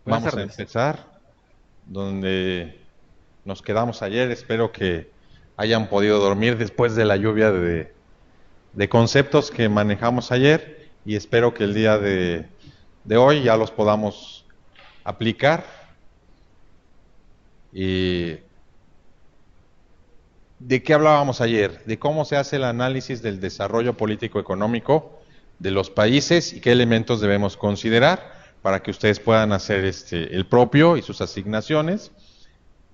Buenas Vamos a tardes. empezar donde nos quedamos ayer. Espero que hayan podido dormir después de la lluvia de conceptos que manejamos ayer y espero que el día de hoy ya los podamos aplicar. Y ¿de qué hablábamos ayer? De cómo se hace el análisis del desarrollo político-económico de los países y qué elementos debemos considerar para que ustedes puedan hacer el propio y sus asignaciones.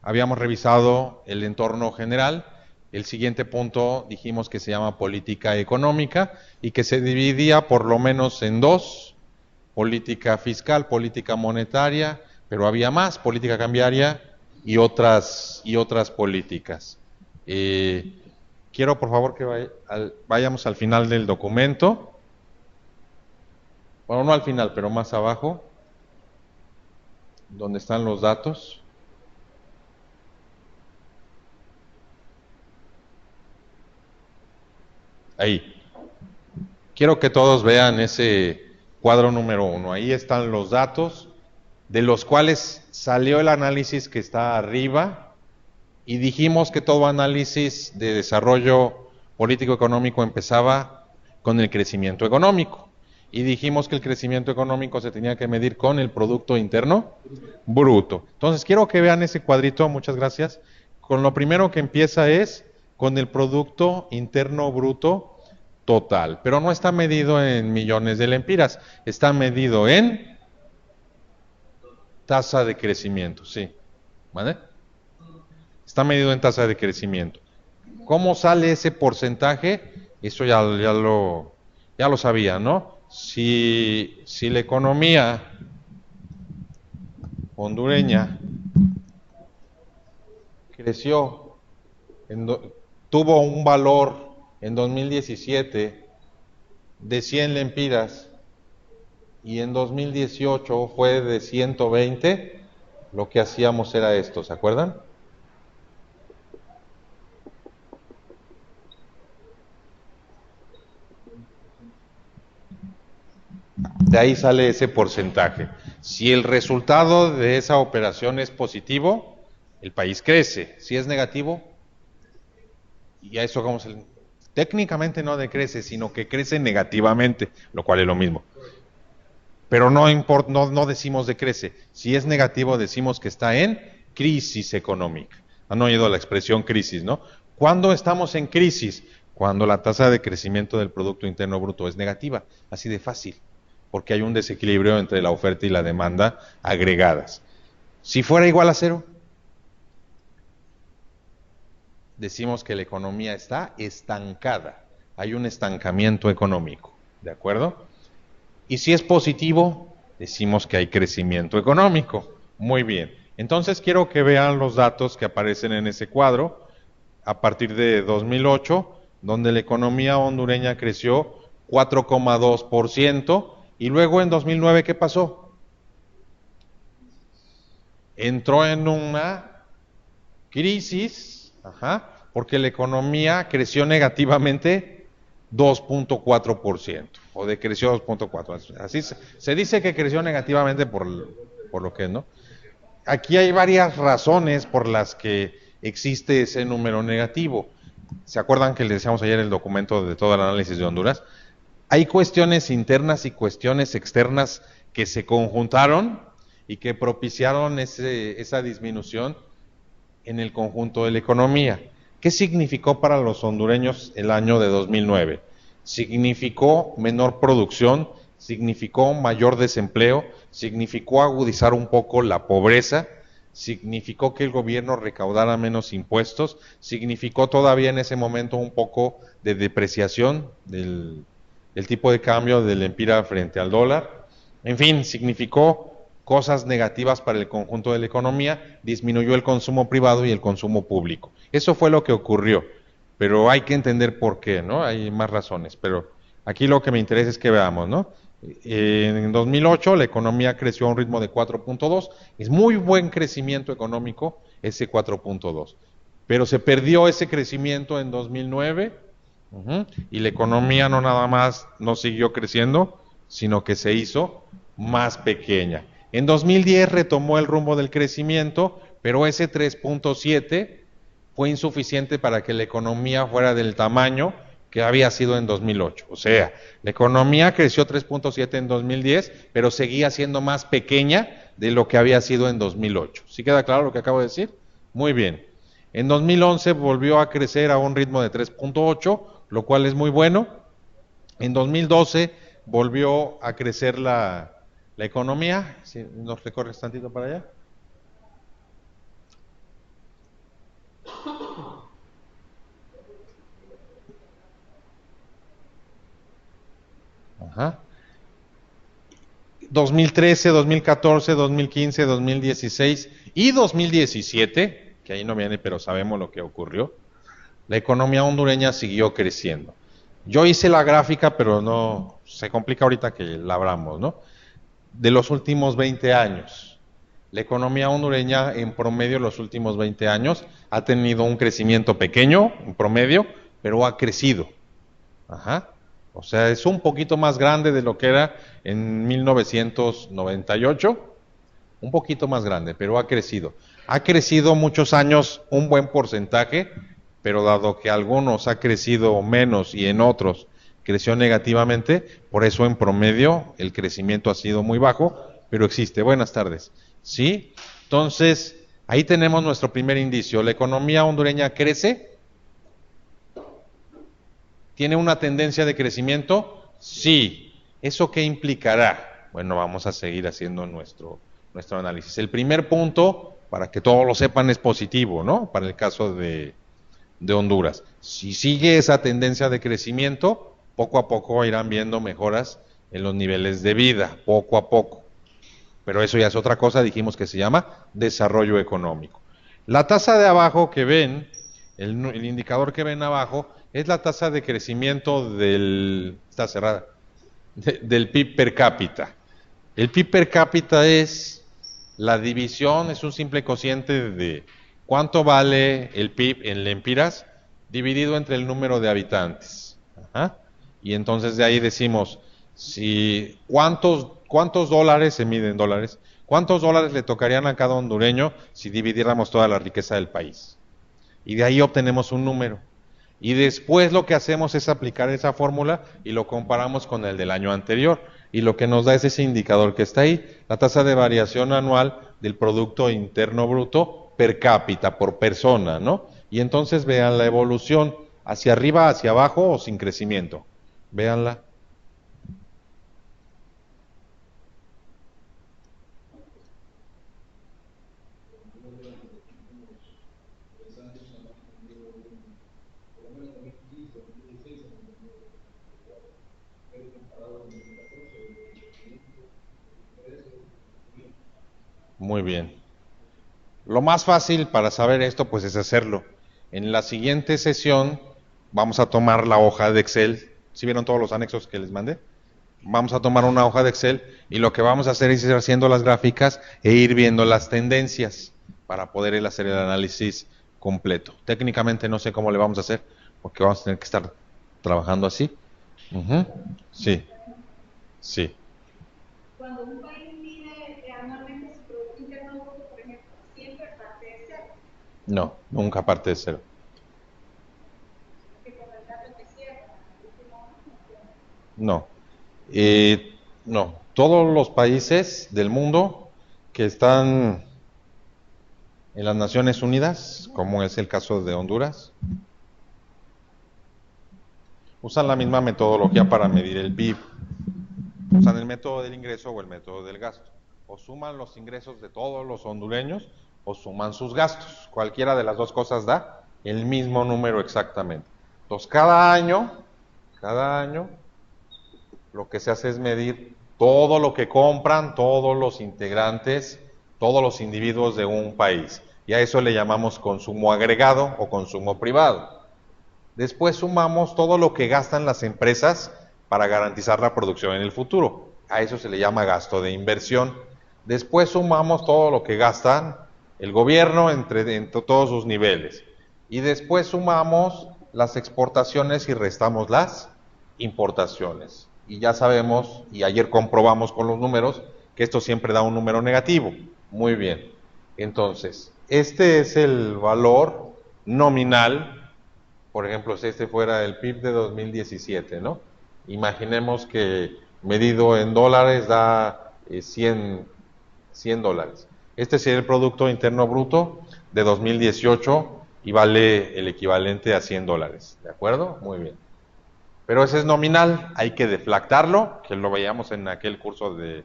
Habíamos revisado el entorno general. El siguiente punto dijimos que se llama política económica y que se dividía por lo menos en dos: política fiscal, política monetaria, pero había más: política cambiaria y otras políticas. Quiero por favor que vayamos al final del documento. Bueno, no al final, pero más abajo, donde están los datos. Ahí. Quiero que todos vean ese cuadro número 1. Ahí están los datos de los cuales salió el análisis que está arriba, y dijimos que todo análisis de desarrollo político-económico empezaba con el crecimiento económico. Y dijimos que el crecimiento económico se tenía que medir con el Producto Interno Bruto. Entonces quiero que vean ese cuadrito, muchas gracias. Con lo primero que empieza es con el Producto Interno Bruto total, pero no está medido en millones de lempiras, está medido en tasa de crecimiento, sí, ¿vale? Está medido en tasa de crecimiento. ¿Cómo sale ese porcentaje? Eso ya lo sabía, ¿no? Si la economía hondureña creció, tuvo un valor en 2017 de 100 lempiras y en 2018 fue de 120, lo que hacíamos era esto, ¿se acuerdan? De ahí sale ese porcentaje. Si el resultado de esa operación es positivo, el país crece. Si es negativo, y a eso vamos, técnicamente no decrece, sino que crece negativamente, lo cual es lo mismo. Pero no decimos decrece. Si es negativo, decimos que está en crisis económica. Han oído la expresión crisis, ¿no? ¿Cuándo estamos en crisis? Cuando la tasa de crecimiento del Producto Interno Bruto es negativa, así de fácil, porque hay un desequilibrio entre la oferta y la demanda agregadas. Si fuera igual a cero, decimos que la economía está estancada, hay un estancamiento económico, ¿de acuerdo? Y si es positivo, decimos que hay crecimiento económico. Muy bien. Entonces quiero que vean los datos que aparecen en ese cuadro a partir de 2008, donde la economía hondureña creció 4,2%, y luego en 2009, ¿qué pasó? Entró en una crisis, porque la economía creció negativamente 2,4%, o decreció 2,4%. Así se dice que creció negativamente por lo que, ¿no? Aquí hay varias razones por las que existe ese número negativo. ¿Se acuerdan que les decíamos ayer el documento de todo el análisis de Honduras? Hay cuestiones internas y cuestiones externas que se conjuntaron y que propiciaron esa disminución en el conjunto de la economía. ¿Qué significó para los hondureños el año de 2009? Significó menor producción, significó mayor desempleo, significó agudizar un poco la pobreza, significó que el gobierno recaudara menos impuestos, significó todavía en ese momento un poco de depreciación del tipo de cambio del lempira frente al dólar. En fin, significó cosas negativas para el conjunto de la economía, disminuyó el consumo privado y el consumo público. Eso fue lo que ocurrió, pero hay que entender por qué, ¿no? Hay más razones, pero aquí lo que me interesa es que veamos, ¿no? En 2008 la economía creció a un ritmo de 4,2, es muy buen crecimiento económico ese 4,2, pero se perdió ese crecimiento en 2009, y la economía no nada más no siguió creciendo, sino que se hizo más pequeña. En 2010 retomó el rumbo del crecimiento, pero ese 3.7 fue insuficiente para que la economía fuera del tamaño que había sido en 2008. O sea, la economía creció 3.7 en 2010, pero seguía siendo más pequeña de lo que había sido en 2008. ¿Sí queda claro lo que acabo de decir? Muy bien. En 2011 volvió a crecer a un ritmo de 3.8, lo cual es muy bueno. En 2012 volvió a crecer la economía. Si nos recorres tantito para allá. Ajá. 2013, 2014, 2015, 2016 y 2017, que ahí no viene, pero sabemos lo que ocurrió, la economía hondureña siguió creciendo. Yo hice la gráfica, pero no se complica ahorita que la abramos, ¿no? De los últimos 20 años. La economía hondureña en promedio los últimos 20 años ha tenido un crecimiento pequeño, en promedio, pero ha crecido. Ajá. O sea, es un poquito más grande de lo que era en 1998, un poquito más grande, pero ha crecido. Ha crecido muchos años un buen porcentaje, pero dado que algunos ha crecido menos y en otros creció negativamente, por eso en promedio el crecimiento ha sido muy bajo, pero existe. Buenas tardes. ¿Sí? Entonces, ahí tenemos nuestro primer indicio. La economía hondureña crece. ¿Tiene una tendencia de crecimiento? Sí. ¿Eso qué implicará? Bueno, vamos a seguir haciendo nuestro análisis. El primer punto, para que todos lo sepan, es positivo, ¿no? Para el caso de Honduras. Si sigue esa tendencia de crecimiento, poco a poco irán viendo mejoras en los niveles de vida, poco a poco. Pero eso ya es otra cosa, dijimos que se llama desarrollo económico. La tasa de abajo que ven, el indicador que ven abajo, es la tasa de crecimiento del PIB per cápita. El PIB per cápita es la división, es un simple cociente de cuánto vale el PIB en lempiras dividido entre el número de habitantes. Ajá. Y entonces de ahí decimos, si cuántos dólares se miden dólares, cuántos dólares le tocarían a cada hondureño si dividiéramos toda la riqueza del país. Y de ahí obtenemos un número. Y después lo que hacemos es aplicar esa fórmula y lo comparamos con el del año anterior. Y lo que nos da es ese indicador que está ahí, la tasa de variación anual del Producto Interno Bruto per cápita, por persona, ¿no? Y entonces vean la evolución, hacia arriba, hacia abajo o sin crecimiento. Véanla. Muy bien. Lo más fácil para saber esto, pues es hacerlo. En la siguiente sesión vamos a tomar la hoja de Excel. ¿Sí vieron todos los anexos que les mandé? Vamos a tomar una hoja de Excel y lo que vamos a hacer es ir haciendo las gráficas e ir viendo las tendencias para poder hacer el análisis completo. Técnicamente no sé cómo le vamos a hacer porque vamos a tener que estar trabajando así. Sí, sí. Cuando un país mide anualmente su Producto Interno Bruto, por ejemplo, siempre parte de cero. No, nunca parte de cero. Que con el dato que cierra, el último año, No. No. Todos los países del mundo que están en las Naciones Unidas, como es el caso de Honduras, usan la misma metodología para medir el PIB. Usan el método del ingreso o el método del gasto. O suman los ingresos de todos los hondureños o suman sus gastos. Cualquiera de las dos cosas da el mismo número exactamente. Entonces, cada año, lo que se hace es medir todo lo que compran todos los integrantes, todos los individuos de un país. Y a eso le llamamos consumo agregado o consumo privado. Después sumamos todo lo que gastan las empresas para garantizar la producción en el futuro. A eso se le llama gasto de inversión. Después sumamos todo lo que gastan el gobierno entre todos sus niveles. Y después sumamos las exportaciones y restamos las importaciones. Y ya sabemos, y ayer comprobamos con los números, que esto siempre da un número negativo. Muy bien. Entonces, este es el valor nominal. Por ejemplo, si este fuera el PIB de 2017, ¿no? Imaginemos que medido en dólares da 100 dólares. Este sería el Producto Interno Bruto de 2018 y vale el equivalente a 100 dólares. ¿De acuerdo? Muy bien. Pero ese es nominal, hay que deflactarlo, que lo veíamos en aquel curso de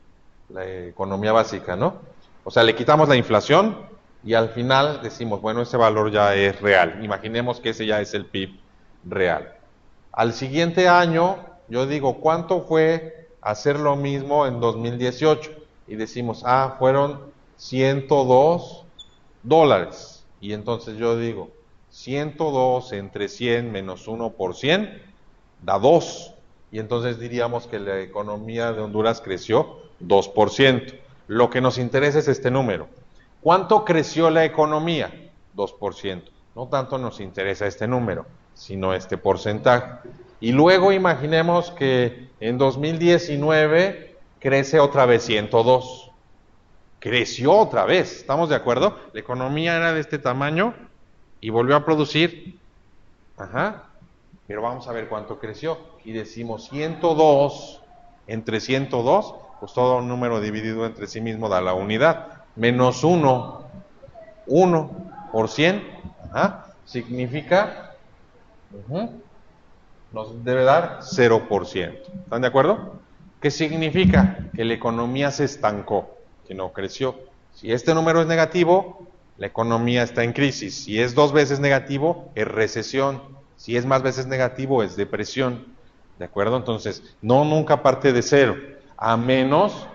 la economía básica, ¿no? O sea, le quitamos la inflación y al final decimos, bueno, ese valor ya es real. Imaginemos que ese ya es el PIB real. Al siguiente año, yo digo, ¿cuánto fue hacer lo mismo en 2018? Y decimos, fueron 102 dólares. Y entonces yo digo, 102 entre 100 menos 1 por 100 da 2. Y entonces diríamos que la economía de Honduras creció 2%. Lo que nos interesa es este número. ¿Cuánto creció la economía? 2%. No tanto nos interesa este número, sino este porcentaje. Y luego imaginemos que en 2019 crece otra vez 102. Creció otra vez, ¿estamos de acuerdo? La economía era de este tamaño y volvió a producir. Pero vamos a ver cuánto creció. Y decimos 102 entre 102, pues todo número dividido entre sí mismo da la unidad. Menos 1, 1 por 100, significa, nos debe dar 0%. ¿Están de acuerdo? ¿Qué significa? Que la economía se estancó, que no creció. Si este número es negativo, la economía está en crisis. Si es 2 veces negativo, es recesión. Si es más veces negativo, es depresión. ¿De acuerdo? Entonces, no nunca parte de 0, a menos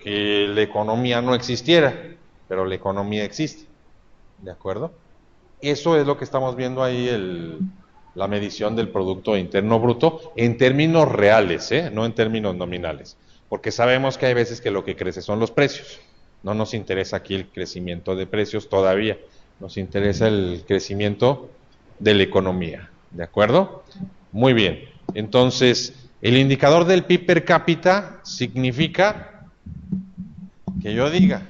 que la economía no existiera, pero la economía existe. ¿De acuerdo? Eso es lo que estamos viendo ahí, la medición del Producto Interno Bruto en términos reales, no en términos nominales. Porque sabemos que hay veces que lo que crece son los precios. No nos interesa aquí el crecimiento de precios todavía. Nos interesa el crecimiento de la economía. ¿De acuerdo? Muy bien. Entonces, el indicador del PIB per cápita significa que yo diga,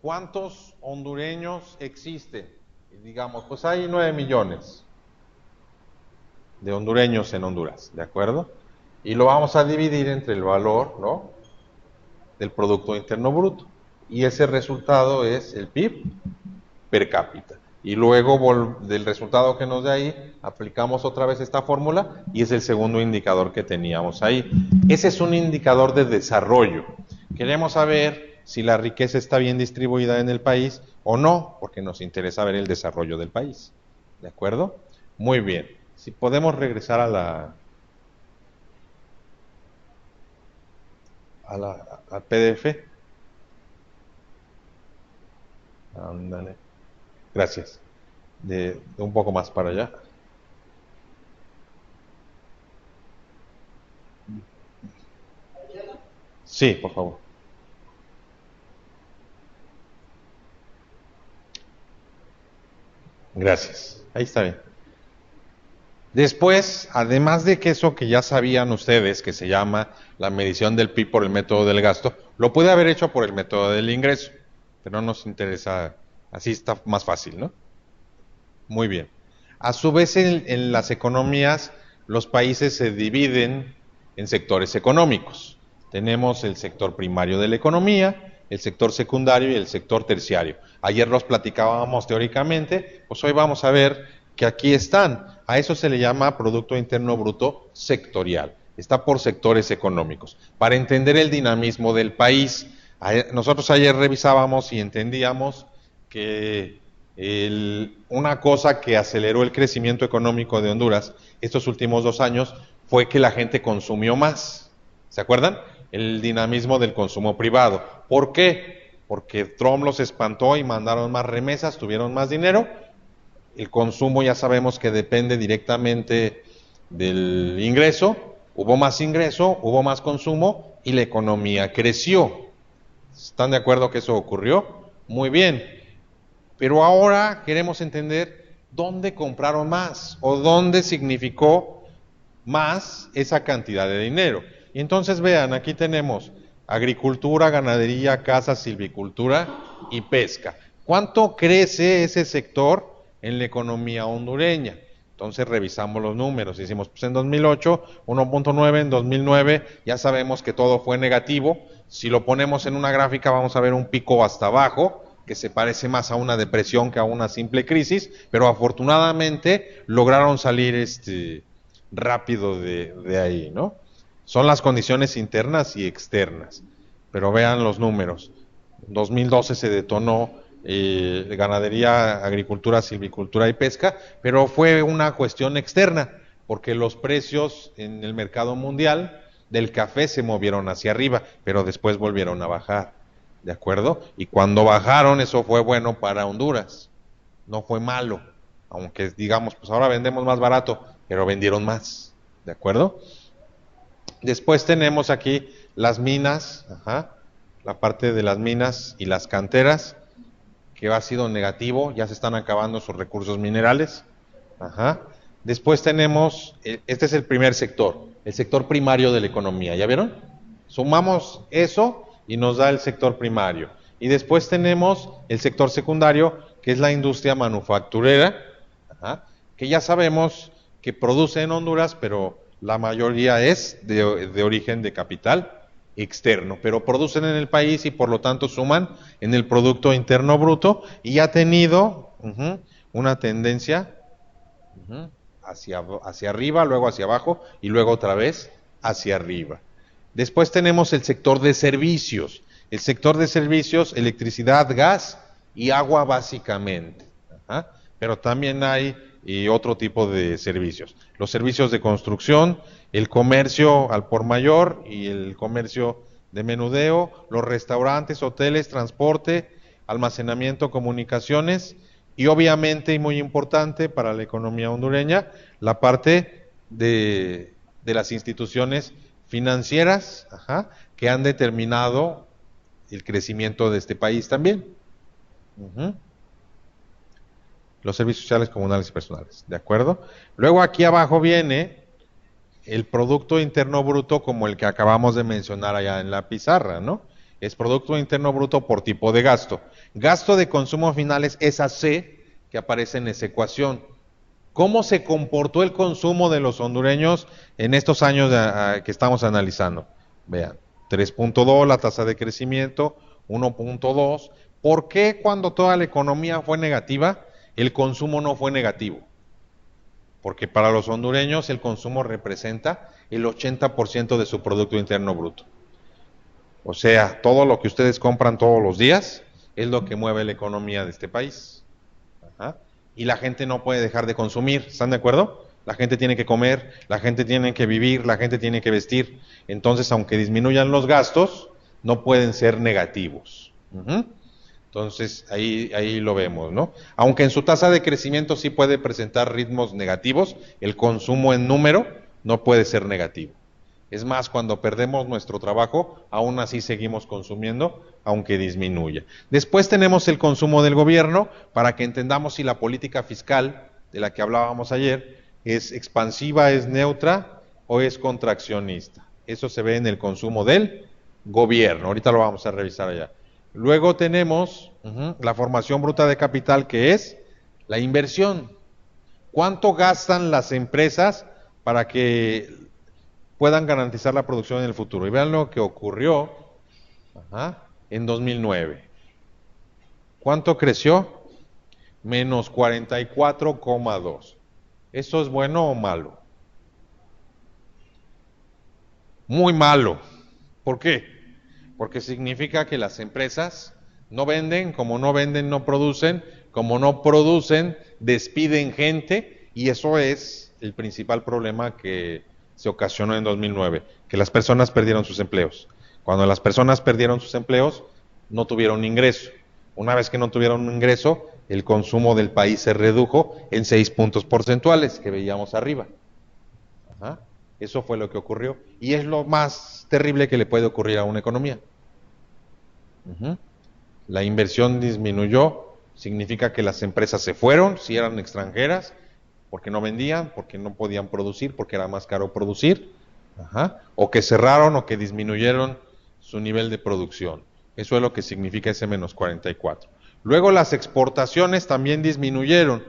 ¿cuántos hondureños existen? Y digamos, pues hay 9 millones de hondureños en Honduras, ¿de acuerdo? Y lo vamos a dividir entre el valor, ¿no?, del Producto Interno Bruto. Y ese resultado es el PIB per cápita. Y luego del resultado que nos dé ahí, aplicamos otra vez esta fórmula y es el segundo indicador que teníamos ahí. Ese es un indicador de desarrollo. Queremos saber si la riqueza está bien distribuida en el país o no, porque nos interesa ver el desarrollo del país. ¿De acuerdo? Muy bien. Si podemos regresar al PDF. Ándale. Gracias. De un poco más para allá. Sí, por favor. Gracias. Ahí está bien. Después, además de que eso que ya sabían ustedes, que se llama la medición del PIB por el método del gasto, lo puede haber hecho por el método del ingreso, pero no nos interesa, así está más fácil, ¿no? Muy bien. A su vez, en las economías, los países se dividen en sectores económicos. Tenemos el sector primario de la economía, el sector secundario y el sector terciario. Ayer los platicábamos teóricamente, pues hoy vamos a ver que aquí están. A eso se le llama Producto Interno Bruto sectorial. Está por sectores económicos. Para entender el dinamismo del país, nosotros ayer revisábamos y entendíamos que una cosa que aceleró el crecimiento económico de Honduras estos últimos 2 años fue que la gente consumió más. ¿Se acuerdan? El dinamismo del consumo privado. ¿Por qué? Porque Trump los espantó y mandaron más remesas, tuvieron más dinero. El consumo ya sabemos que depende directamente del ingreso. Hubo más ingreso, hubo más consumo y la economía creció. ¿Están de acuerdo que eso ocurrió? Muy bien. Pero ahora queremos entender dónde compraron más o dónde significó más esa cantidad de dinero. Y entonces vean, aquí tenemos agricultura, ganadería, caza, silvicultura y pesca. ¿Cuánto crece ese sector en la economía hondureña? Entonces revisamos los números, hicimos pues en 2008 1.9, en 2009 ya sabemos que todo fue negativo. Si lo ponemos en una gráfica vamos a ver un pico hasta abajo, que se parece más a una depresión que a una simple crisis, pero afortunadamente lograron salir rápido de ahí, ¿no? Son las condiciones internas y externas, pero vean los números. En 2012 se detonó ganadería, agricultura, silvicultura y pesca, pero fue una cuestión externa, porque los precios en el mercado mundial del café se movieron hacia arriba, pero después volvieron a bajar, ¿de acuerdo? Y cuando bajaron, eso fue bueno para Honduras, no fue malo, aunque digamos, pues ahora vendemos más barato, pero vendieron más, ¿de acuerdo? Después tenemos aquí las minas, la parte de las minas y las canteras, que ha sido negativo, ya se están acabando sus recursos minerales. Después tenemos, este es el primer sector, el sector primario de la economía, ¿ya vieron? Sumamos eso y nos da el sector primario. Y después tenemos el sector secundario, que es la industria manufacturera, que ya sabemos que produce en Honduras, pero la mayoría es de origen de capital externo, pero producen en el país y por lo tanto suman en el Producto Interno Bruto y ha tenido una tendencia hacia arriba, luego hacia abajo y luego otra vez hacia arriba. Después tenemos el sector de servicios. El sector de servicios, electricidad, gas y agua básicamente. Pero también hay otro tipo de servicios. Los servicios de construcción, el comercio al por mayor y el comercio de menudeo, los restaurantes, hoteles, transporte, almacenamiento, comunicaciones y obviamente y muy importante para la economía hondureña, la parte de las instituciones financieras que han determinado el crecimiento de este país también. Los servicios sociales, comunales y personales, ¿de acuerdo? Luego aquí abajo viene el Producto Interno Bruto como el que acabamos de mencionar allá en la pizarra, ¿no? Es Producto Interno Bruto por tipo de gasto. Gasto de consumo final es esa C que aparece en esa ecuación. ¿Cómo se comportó el consumo de los hondureños en estos años que estamos analizando? Vean, 3.2 la tasa de crecimiento, 1.2. ¿Por qué cuando toda la economía fue negativa, el consumo no fue negativo? Porque para los hondureños el consumo representa el 80% de su Producto Interno Bruto. O sea, todo lo que ustedes compran todos los días es lo que mueve la economía de este país. Y la gente no puede dejar de consumir, ¿están de acuerdo? La gente tiene que comer, la gente tiene que vivir, la gente tiene que vestir. Entonces, aunque disminuyan los gastos, no pueden ser negativos. Entonces, ahí lo vemos, ¿no? Aunque en su tasa de crecimiento sí puede presentar ritmos negativos, el consumo en número no puede ser negativo. Es más, cuando perdemos nuestro trabajo, aún así seguimos consumiendo, aunque disminuya. Después tenemos el consumo del gobierno, para que entendamos si la política fiscal, de la que hablábamos ayer, es expansiva, es neutra o es contraccionista. Eso se ve en el consumo del gobierno. Ahorita lo vamos a revisar allá. Luego tenemos la formación bruta de capital, que es la inversión. ¿Cuánto gastan las empresas para que puedan garantizar la producción en el futuro? Y vean lo que ocurrió en 2009. ¿Cuánto creció? Menos 44,2. ¿Eso es bueno o malo? Muy malo. ¿Por qué? Porque significa que las empresas no venden, como no venden, no producen, como no producen, despiden gente, y eso es el principal problema que se ocasionó en 2009, que las personas perdieron sus empleos. Cuando las personas perdieron sus empleos, no tuvieron ingreso. Una vez que no tuvieron ingreso, el consumo del país se redujo en 6 puntos porcentuales que veíamos arriba. Eso fue lo que ocurrió. Y es lo más terrible que le puede ocurrir a una economía. La inversión disminuyó, significa que las empresas se fueron, si eran extranjeras, porque no vendían, porque no podían producir, porque era más caro producir, o que cerraron o que disminuyeron su nivel de producción. Eso es lo que significa ese menos 44. Luego las exportaciones también disminuyeron.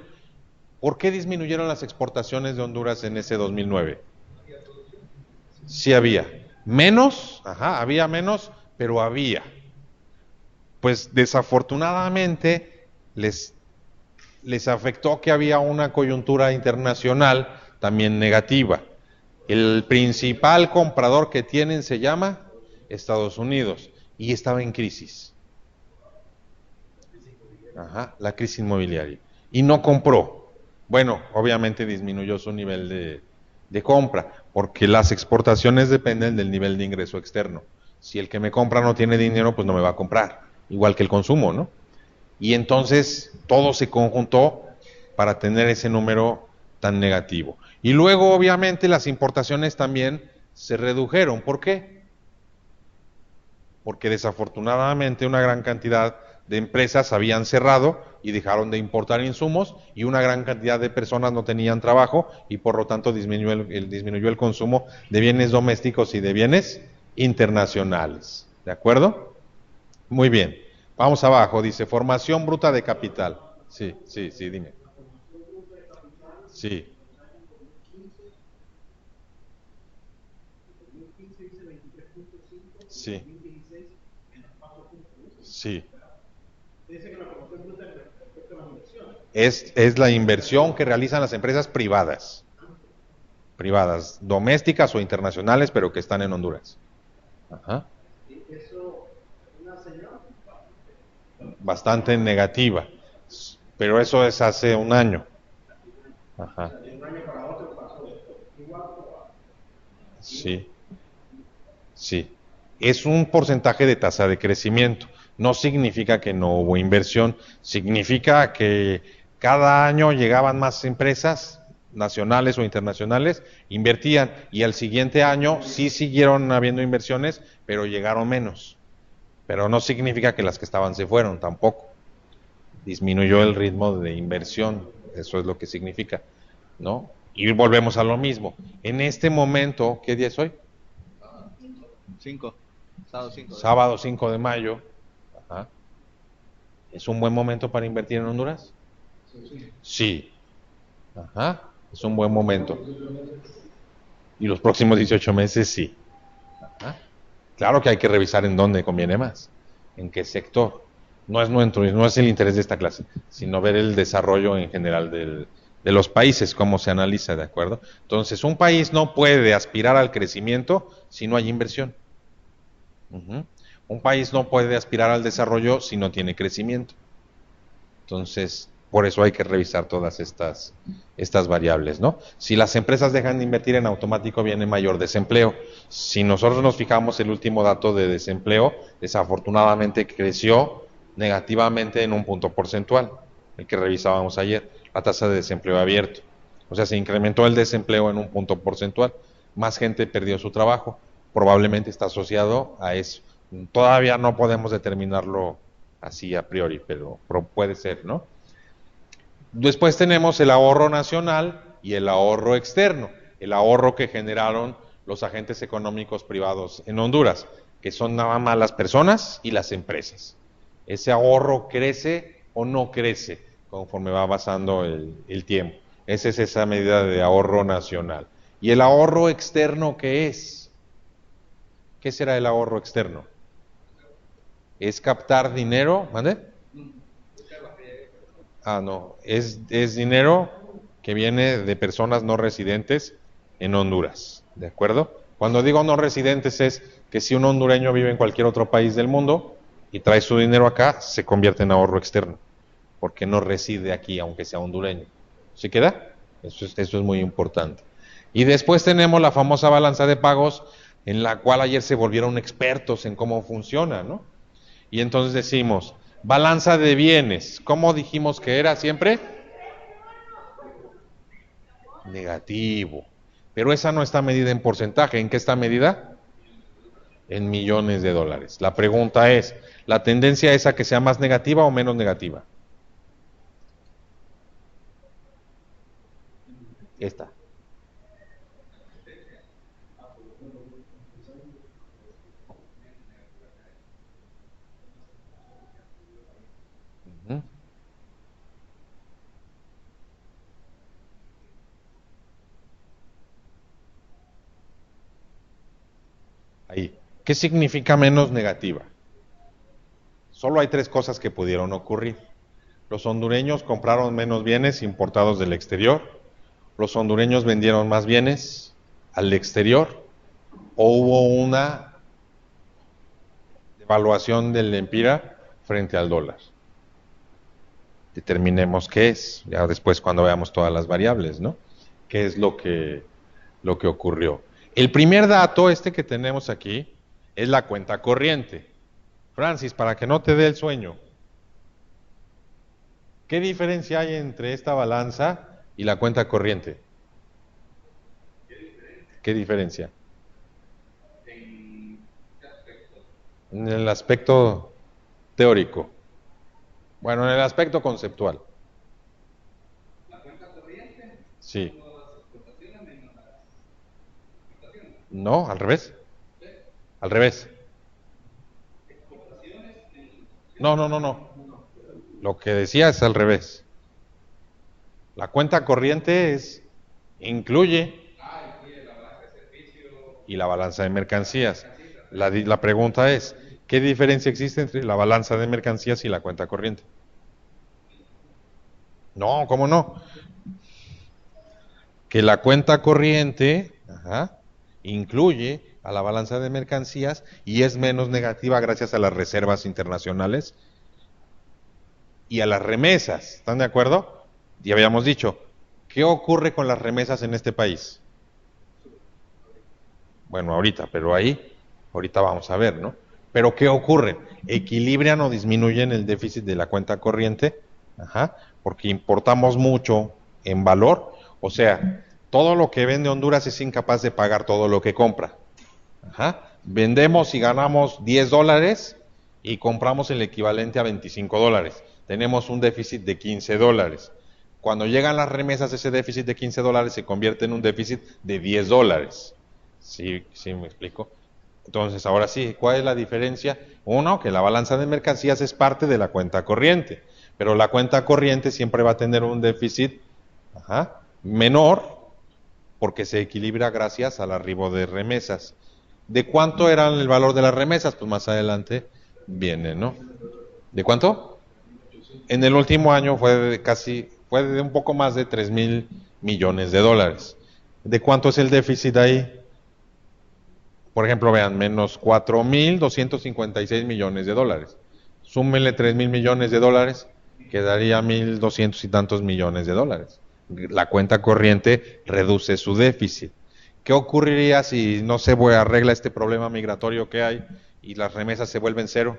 ¿Por qué disminuyeron las exportaciones de Honduras en ese 2009? Sí había. Menos, ajá, había menos, pero había. Pues desafortunadamente les afectó que había una coyuntura internacional también negativa. El principal comprador que tienen se llama Estados Unidos y estaba en crisis. Ajá, la crisis inmobiliaria. Y no compró. Bueno, obviamente disminuyó su nivel de compra, porque las exportaciones dependen del nivel de ingreso externo. Si el que me compra no tiene dinero, pues no me va a comprar. Igual que el consumo, ¿no? Y entonces todo se conjuntó para tener ese número tan negativo. Y luego, obviamente, las importaciones también se redujeron. ¿Por qué? Porque desafortunadamente una gran cantidad de empresas habían cerrado y dejaron de importar insumos y una gran cantidad de personas no tenían trabajo y por lo tanto disminuyó el consumo de bienes domésticos y de bienes internacionales. ¿De acuerdo? Muy bien. Vamos abajo, dice formación bruta de capital. Sí, sí, sí, dime. Sí, sí, sí. Es la inversión que realizan las empresas privadas, domésticas o internacionales, pero que están en Honduras. Ajá. Bastante negativa, pero eso es hace un año. Ajá. Sí, sí. Es un porcentaje de tasa de crecimiento. No significa que no hubo inversión, significa que cada año llegaban más empresas nacionales o internacionales, invertían y al siguiente año sí siguieron habiendo inversiones, pero llegaron menos. Pero no significa que las que estaban se fueron tampoco. Disminuyó el ritmo de inversión, eso es lo que significa, ¿no? Y volvemos a lo mismo. En este momento, ¿qué día es hoy? 5, sábado 5 de Sábado 5 de mayo. Ajá. ¿Es un buen momento para invertir en Honduras? Sí. Ajá. Es un buen momento. Y los próximos 18 meses, sí. Ajá. Claro que hay que revisar en dónde conviene más, en qué sector. No es el interés de esta clase, sino ver el desarrollo en general de los países, cómo se analiza, ¿de acuerdo? Entonces, un país no puede aspirar al crecimiento si no hay inversión. Uh-huh. Un país no puede aspirar al desarrollo si no tiene crecimiento. Entonces, por eso hay que revisar todas estas variables, ¿no? Si las empresas dejan de invertir, en automático viene mayor desempleo. Si nosotros nos fijamos el último dato de desempleo, desafortunadamente creció negativamente en un punto porcentual, el que revisábamos ayer, la tasa de desempleo abierto. O sea, se incrementó el desempleo en un punto porcentual. Más gente perdió su trabajo. Probablemente está asociado a eso. Todavía no podemos determinarlo así a priori, pero puede ser, ¿no? Después tenemos el ahorro nacional y el ahorro externo, el ahorro que generaron los agentes económicos privados en Honduras, que son nada más las personas y las empresas. Ese ahorro crece o no crece conforme va pasando el tiempo. Esa es esa medida de ahorro nacional. ¿Y el ahorro externo qué es? ¿Qué será el ahorro externo? ¿Es captar dinero? ¿Mande? Ah, no, es dinero que viene de personas no residentes en Honduras, ¿de acuerdo? Cuando digo no residentes es que si un hondureño vive en cualquier otro país del mundo y trae su dinero acá, se convierte en ahorro externo, porque no reside aquí, aunque sea hondureño. ¿Sí queda? Eso es muy importante. Y después tenemos la famosa balanza de pagos, en la cual ayer se volvieron expertos en cómo funciona, ¿no? Y entonces decimos, balanza de bienes, ¿cómo dijimos que era siempre? Negativo. Pero esa no está medida en porcentaje, ¿en qué está medida? En millones de dólares. La pregunta es, ¿la tendencia es a que sea más negativa o menos negativa? Esta. ¿Qué significa menos negativa? Solo hay tres cosas que pudieron ocurrir. Los hondureños compraron menos bienes importados del exterior, los hondureños vendieron más bienes al exterior, o hubo una devaluación del lempira frente al dólar. Determinemos qué es, ya después cuando veamos todas las variables, ¿no? ¿Qué es lo que ocurrió? El primer dato, este que tenemos aquí, es la cuenta corriente. Francis, para que no te dé el sueño, ¿qué diferencia hay entre esta balanza y la cuenta corriente? ¿Qué diferencia? En el aspecto teórico. Bueno, en el aspecto conceptual. La cuenta corriente. Sí. Las exportaciones menos las importaciones. No, al revés. Al revés. Exportaciones menos. No. Lo que decía es al revés. La cuenta corriente incluye La balanza de servicios. y la balanza de mercancías. La pregunta es, ¿qué diferencia existe entre la balanza de mercancías y la cuenta corriente? No, ¿cómo no? Que la cuenta corriente incluye a la balanza de mercancías y es menos negativa gracias a las reservas internacionales y a las remesas. ¿Están de acuerdo? Ya habíamos dicho, ¿qué ocurre con las remesas en este país? Bueno, pero ahorita vamos a ver, ¿no? Pero ¿qué ocurre? ¿Equilibran o disminuyen el déficit de la cuenta corriente? Porque importamos mucho en valor, o sea, todo lo que vende Honduras es incapaz de pagar todo lo que compra. Vendemos y ganamos $10 y compramos el equivalente a $25. Tenemos un déficit de $15. Cuando llegan las remesas, ese déficit de $15 se convierte en un déficit de $10. ¿Sí me explico? Entonces, ahora sí, ¿cuál es la diferencia? Uno, que la balanza de mercancías es parte de la cuenta corriente, pero la cuenta corriente siempre va a tener un déficit menor porque se equilibra gracias al arribo de remesas. ¿De cuánto era el valor de las remesas? Pues más adelante viene, ¿no? ¿De cuánto? En el último año fue de un poco más de 3,000 millones de dólares. ¿De cuánto es el déficit ahí? Por ejemplo, vean, menos 4,256 millones de dólares. Súmenle 3,000 millones de dólares, quedaría 1,200 y tantos millones de dólares. La cuenta corriente reduce su déficit. ¿Qué ocurriría si no se arregla este problema migratorio que hay y las remesas se vuelven cero?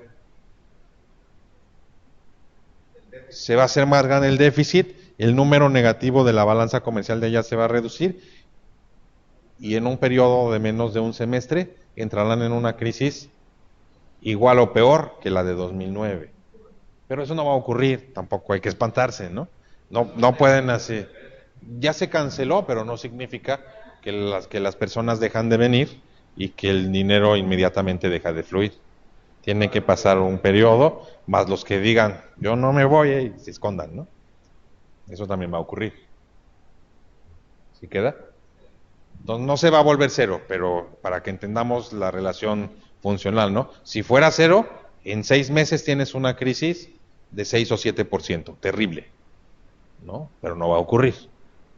Se va a hacer más grande el déficit, el número negativo de la balanza comercial de ella se va a reducir y en un periodo de menos de un semestre entrarán en una crisis igual o peor que la de 2009. Pero eso no va a ocurrir, tampoco hay que espantarse, ¿no? No pueden así. Ya se canceló, pero no significa que las personas dejan de venir y que el dinero inmediatamente deja de fluir. Tiene que pasar un periodo, más los que digan, yo no me voy, y se escondan, ¿no? Eso también va a ocurrir. ¿Sí queda? Entonces no se va a volver cero, pero para que entendamos la relación funcional, ¿no? Si fuera cero, en 6 meses tienes una crisis de 6 o 7%, terrible, ¿no? Pero no va a ocurrir,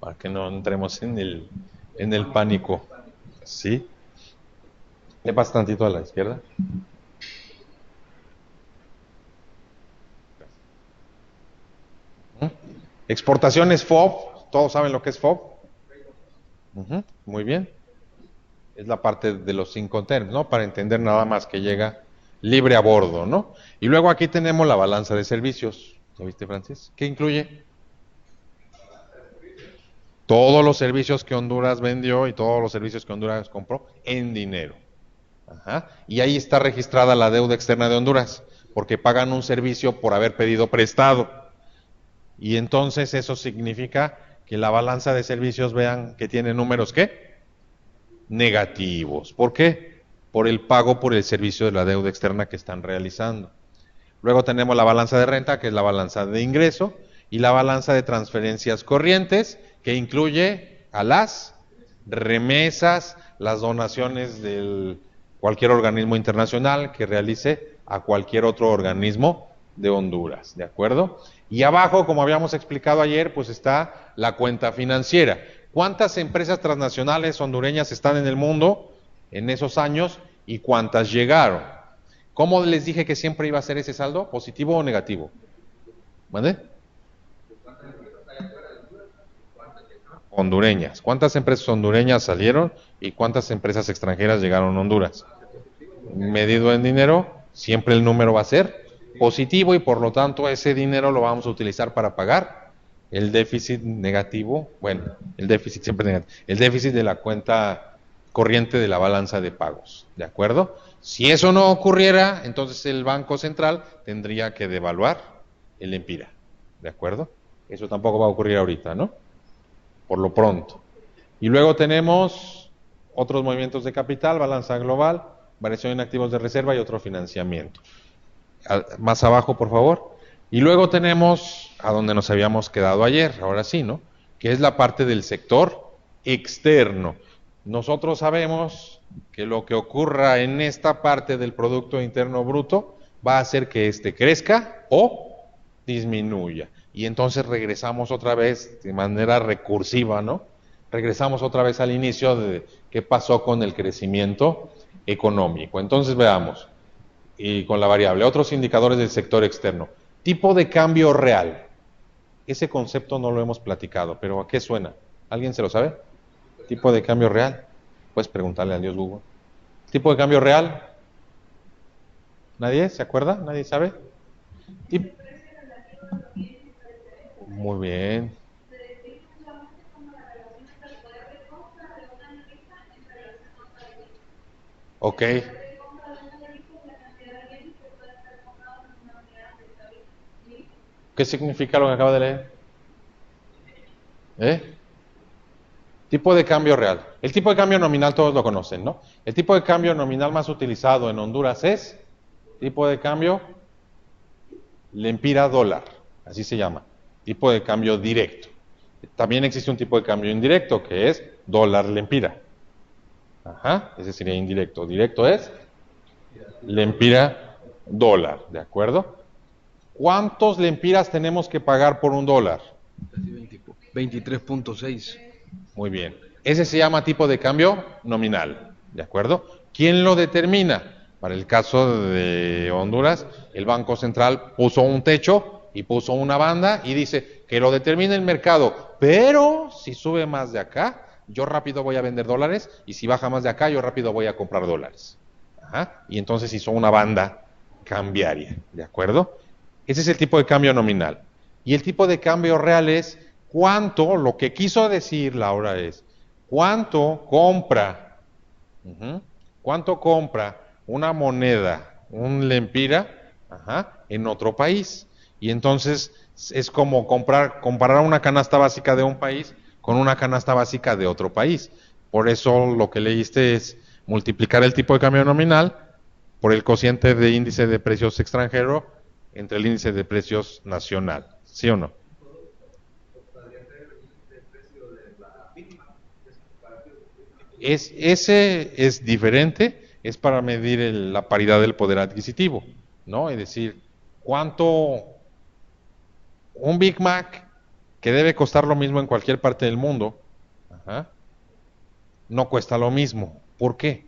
para que no entremos en el pánico. ¿Sí? Le pasa tantito a la izquierda. Exportaciones FOB, ¿todos saben lo que es FOB? Muy bien. Es la parte de los Incoterms, ¿no? Para entender nada más que llega libre a bordo, ¿no? Y luego aquí tenemos la balanza de servicios. ¿Ya viste, Francis? ¿Qué incluye? Todos los servicios que Honduras vendió y todos los servicios que Honduras compró en dinero. Y ahí está registrada la deuda externa de Honduras, porque pagan un servicio por haber pedido prestado. Y entonces eso significa que la balanza de servicios, vean que tiene números, ¿qué? Negativos. ¿Por qué? Por el pago por el servicio de la deuda externa que están realizando. Luego tenemos la balanza de renta, que es la balanza de ingreso, y la balanza de transferencias corrientes, que incluye a las remesas, las donaciones del cualquier organismo internacional que realice a cualquier otro organismo de Honduras, ¿de acuerdo? Y abajo, como habíamos explicado ayer, pues está la cuenta financiera. ¿Cuántas empresas transnacionales hondureñas están en el mundo en esos años y cuántas llegaron? ¿Cómo les dije que siempre iba a ser ese saldo? ¿Positivo o negativo? ¿Vale? Hondureñas. ¿Cuántas empresas hondureñas salieron y cuántas empresas extranjeras llegaron a Honduras? Medido en dinero, siempre el número va a ser positivo y por lo tanto ese dinero lo vamos a utilizar para pagar el déficit negativo, bueno, el déficit siempre negativo, el déficit de la cuenta corriente de la balanza de pagos, ¿de acuerdo? Si eso no ocurriera, entonces el Banco Central tendría que devaluar el empira, ¿de acuerdo? Eso tampoco va a ocurrir ahorita, ¿no? Por lo pronto. Y luego tenemos otros movimientos de capital, balanza global, variación en activos de reserva y otro financiamiento. Más abajo, por favor. Y luego tenemos a donde nos habíamos quedado ayer, ahora sí, ¿no? Que es la parte del sector externo. Nosotros sabemos que lo que ocurra en esta parte del Producto Interno Bruto va a hacer que éste crezca o disminuya. Y entonces regresamos otra vez de manera recursiva, ¿no? Regresamos otra vez al inicio de qué pasó con el crecimiento económico. Entonces veamos, y con la variable, otros indicadores del sector externo. Tipo de cambio real. Ese concepto no lo hemos platicado, pero ¿a qué suena? ¿Alguien se lo sabe? Tipo de cambio real. Puedes preguntarle al Dios Google. Tipo de cambio real. ¿Nadie se acuerda? ¿Nadie sabe? Tip Muy bien. Ok. ¿Qué significa lo que acaba de leer? Tipo de cambio real. El tipo de cambio nominal todos lo conocen, ¿no? El tipo de cambio nominal más utilizado en Honduras es tipo de cambio lempira dólar, así se llama, tipo de cambio directo. También existe un tipo de cambio indirecto que es dólar lempira. Ajá, ese sería indirecto. Directo es lempira dólar, ¿de acuerdo? ¿Cuántos lempiras tenemos que pagar por un dólar? 23.6. Muy bien. Ese se llama tipo de cambio nominal, ¿de acuerdo? ¿Quién lo determina? Para el caso de Honduras, el Banco Central puso un techo y puso una banda y dice que lo determine el mercado, pero si sube más de acá, yo rápido voy a vender dólares y si baja más de acá, yo rápido voy a comprar dólares. Ajá. Y entonces hizo una banda cambiaria, ¿de acuerdo? Ese es el tipo de cambio nominal. Y el tipo de cambio real es cuánto, lo que quiso decir Laura es, cuánto compra, cuánto compra una moneda, un lempira, en otro país. Y entonces es como comparar una canasta básica de un país con una canasta básica de otro país. Por eso lo que leíste es multiplicar el tipo de cambio nominal por el cociente de índice de precios extranjero entre el índice de precios nacional. ¿Sí o no? Ese es diferente, es para medir la paridad del poder adquisitivo, ¿no? Es decir, cuánto un Big Mac que debe costar lo mismo en cualquier parte del mundo, no cuesta lo mismo. ¿Por qué?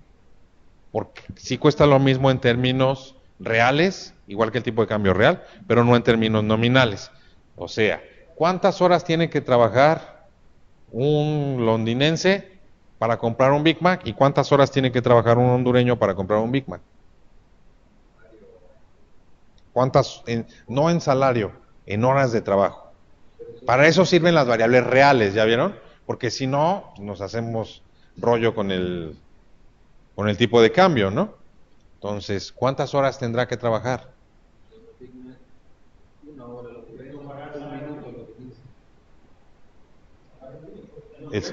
Porque sí cuesta lo mismo en términos reales, igual que el tipo de cambio real, pero no en términos nominales. O sea, ¿cuántas horas tiene que trabajar un londinense para comprar un Big Mac y cuántas horas tiene que trabajar un hondureño para comprar un Big Mac? ¿Cuántas? No en salario, en horas de trabajo. Para eso sirven las variables reales, ¿ya vieron? Porque si no, nos hacemos rollo con el tipo de cambio, ¿no? Entonces, ¿cuántas horas tendrá que trabajar? Es,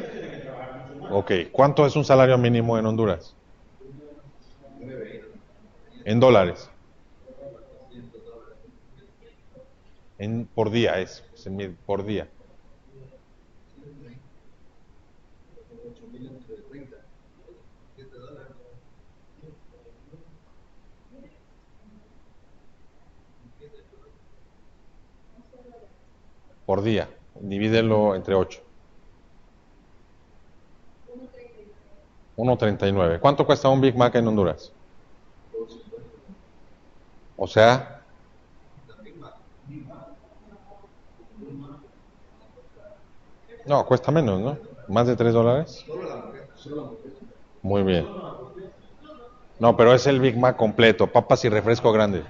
ok, ¿cuánto es un salario mínimo en Honduras? En dólares. Por día se mide por día. por día. Divídelo entre 8. 1.39. ¿Cuánto cuesta un Big Mac en Honduras? O sea, no, cuesta menos, ¿no? ¿Más de $3? Muy bien. No, pero es el Big Mac completo, papas y refresco grande.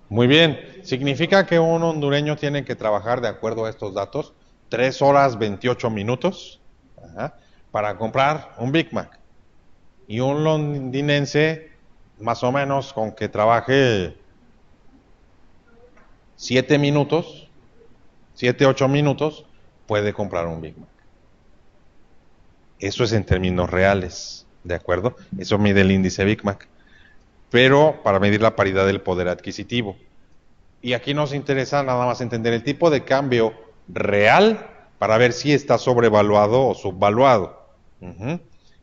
Muy bien. Significa que un hondureño tiene que trabajar, de acuerdo a estos datos, 3 horas 28 minutos para comprar un Big Mac. Y un londinense, más o menos, con que trabaje 7 minutos, 7, 8 minutos, puede comprar un Big Mac. Eso es en términos reales, ¿de acuerdo? Eso mide el índice Big Mac. Pero para medir la paridad del poder adquisitivo. Y aquí nos interesa nada más entender el tipo de cambio real para ver si está sobrevaluado o subvaluado.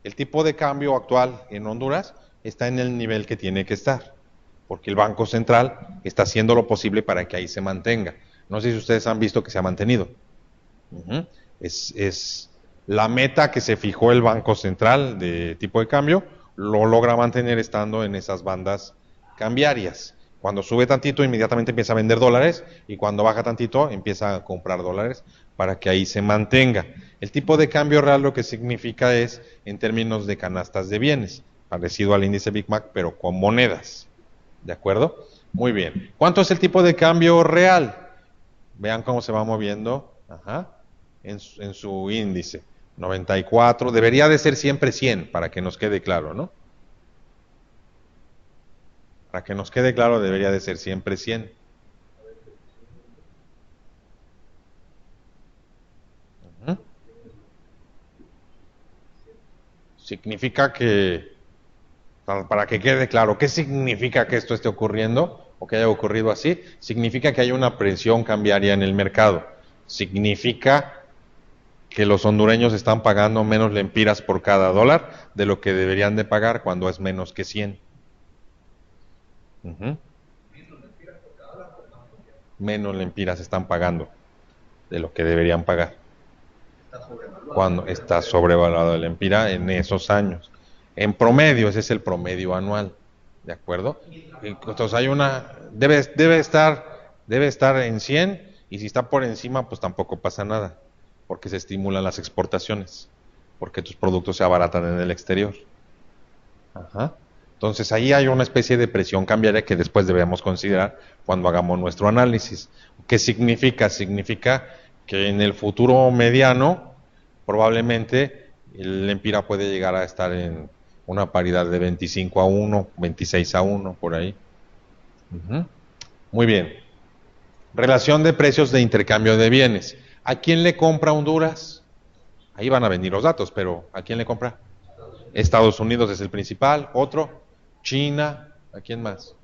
El tipo de cambio actual en Honduras está en el nivel que tiene que estar, porque el Banco Central está haciendo lo posible para que ahí se mantenga. No sé si ustedes han visto que se ha mantenido. Es la meta que se fijó el Banco Central de tipo de cambio, lo logra mantener estando en esas bandas cambiarias. Cuando sube tantito, inmediatamente empieza a vender dólares, y cuando baja tantito, empieza a comprar dólares para que ahí se mantenga. El tipo de cambio real lo que significa es en términos de canastas de bienes, parecido al índice Big Mac, pero con monedas. ¿De acuerdo? Muy bien. ¿Cuánto es el tipo de cambio real? Vean cómo se va moviendo en su índice. 94, debería de ser siempre 100, para que nos quede claro, ¿no? Para que nos quede claro, debería de ser siempre 100. Significa que, para que quede claro, ¿qué significa que esto esté ocurriendo o que haya ocurrido así? Significa que hay una presión cambiaria en el mercado. Significa que los hondureños están pagando menos lempiras por cada dólar de lo que deberían de pagar cuando es menos que 100. Menos lempiras están pagando de lo que deberían pagar cuando está sobrevaluado el lempira en esos años. En promedio, ese es el promedio anual, ¿de acuerdo? Entonces hay debe estar en 100, y si está por encima, pues tampoco pasa nada, porque se estimulan las exportaciones, porque tus productos se abaratan en el exterior. Entonces ahí hay una especie de presión cambiaria que después debemos considerar cuando hagamos nuestro análisis. ¿Qué significa? Significa que en el futuro mediano probablemente el lempira puede llegar a estar en una paridad de 25-1, 26-1, por ahí. Muy bien. Relación de precios de intercambio de bienes. ¿A quién le compra Honduras? Ahí van a venir los datos, pero ¿a quién le compra? Estados Unidos es el principal. Otro, China. ¿A quién más?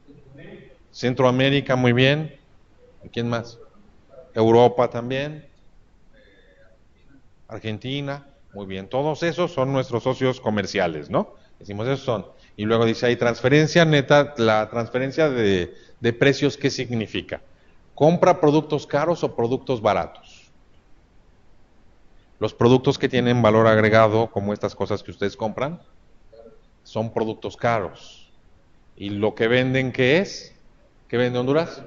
Centroamérica, muy bien. ¿A quién más? Europa también. Argentina, muy bien. Todos esos son nuestros socios comerciales, ¿no? Decimos esos son. Y luego dice ahí transferencia neta, la transferencia de precios, ¿qué significa? ¿Compra productos caros o productos baratos? Los productos que tienen valor agregado, como estas cosas que ustedes compran, son productos caros. ¿Y lo que venden qué es? ¿Qué vende Honduras?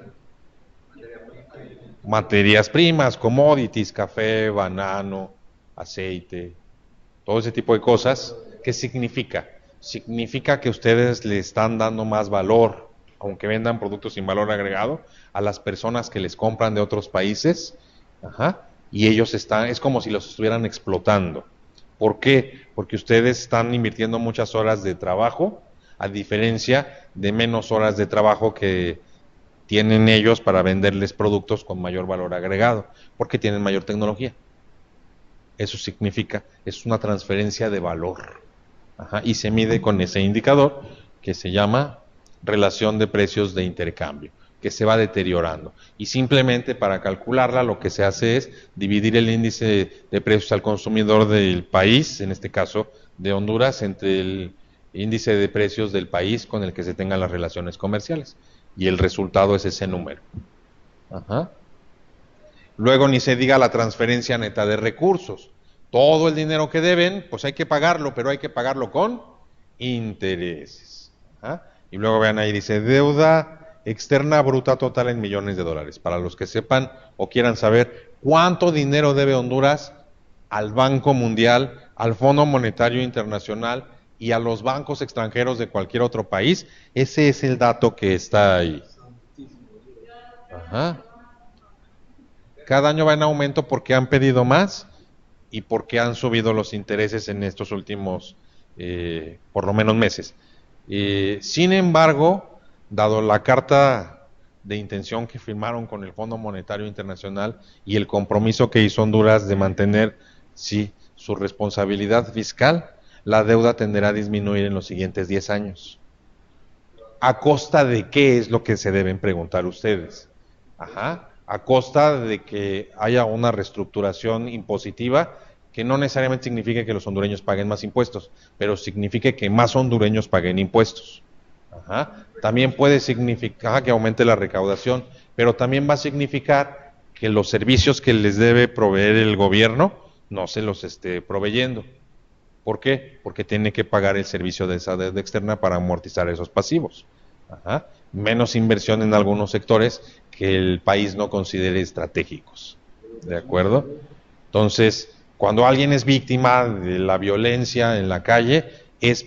Materias primas, commodities, café, banano, aceite, todo ese tipo de cosas. ¿Qué significa? Significa que ustedes le están dando más valor, aunque vendan productos sin valor agregado, a las personas que les compran de otros países, y ellos es como si los estuvieran explotando. ¿Por qué? Porque ustedes están invirtiendo muchas horas de trabajo, a diferencia de menos horas de trabajo que tienen ellos para venderles productos con mayor valor agregado, porque tienen mayor tecnología. Eso significa, es una transferencia de valor. Y se mide con ese indicador que se llama relación de precios de intercambio. que se va deteriorando. Y simplemente para calcularla lo que se hace es dividir el índice de precios al consumidor del país, en este caso de Honduras, entre el índice de precios del país con el que se tengan las relaciones comerciales. Y el resultado es ese número. Ajá. Luego ni se diga la transferencia neta de recursos. Todo el dinero que deben, pues hay que pagarlo, pero hay que pagarlo con intereses. ¿Ah? Y luego vean ahí, dice deuda externa bruta total en millones de dólares. Para los que sepan o quieran saber cuánto dinero debe Honduras al Banco Mundial, al Fondo Monetario Internacional y a los bancos extranjeros de cualquier otro país, ese es el dato que está ahí. Ajá. Cada año va en aumento porque han pedido más y porque han subido los intereses en estos últimos, por lo menos, meses. Sin embargo, dado la carta de intención que firmaron con el Fondo Monetario Internacional y el compromiso que hizo Honduras de mantener, sí, su responsabilidad fiscal, la deuda tenderá a disminuir en los siguientes 10 años. ¿A costa de qué es lo que se deben preguntar ustedes? Ajá. A costa de que haya una reestructuración impositiva que no necesariamente signifique que los hondureños paguen más impuestos, pero signifique que más hondureños paguen impuestos. Ajá. También puede significar que aumente la recaudación, pero también va a significar que los servicios que les debe proveer el gobierno no se los esté proveyendo. ¿Por qué? Porque tiene que pagar el servicio de esa deuda externa para amortizar esos pasivos. Ajá. Menos inversión en algunos sectores que el país no considere estratégicos. ¿De acuerdo? Entonces, cuando alguien es víctima de la violencia en la calle, ¿es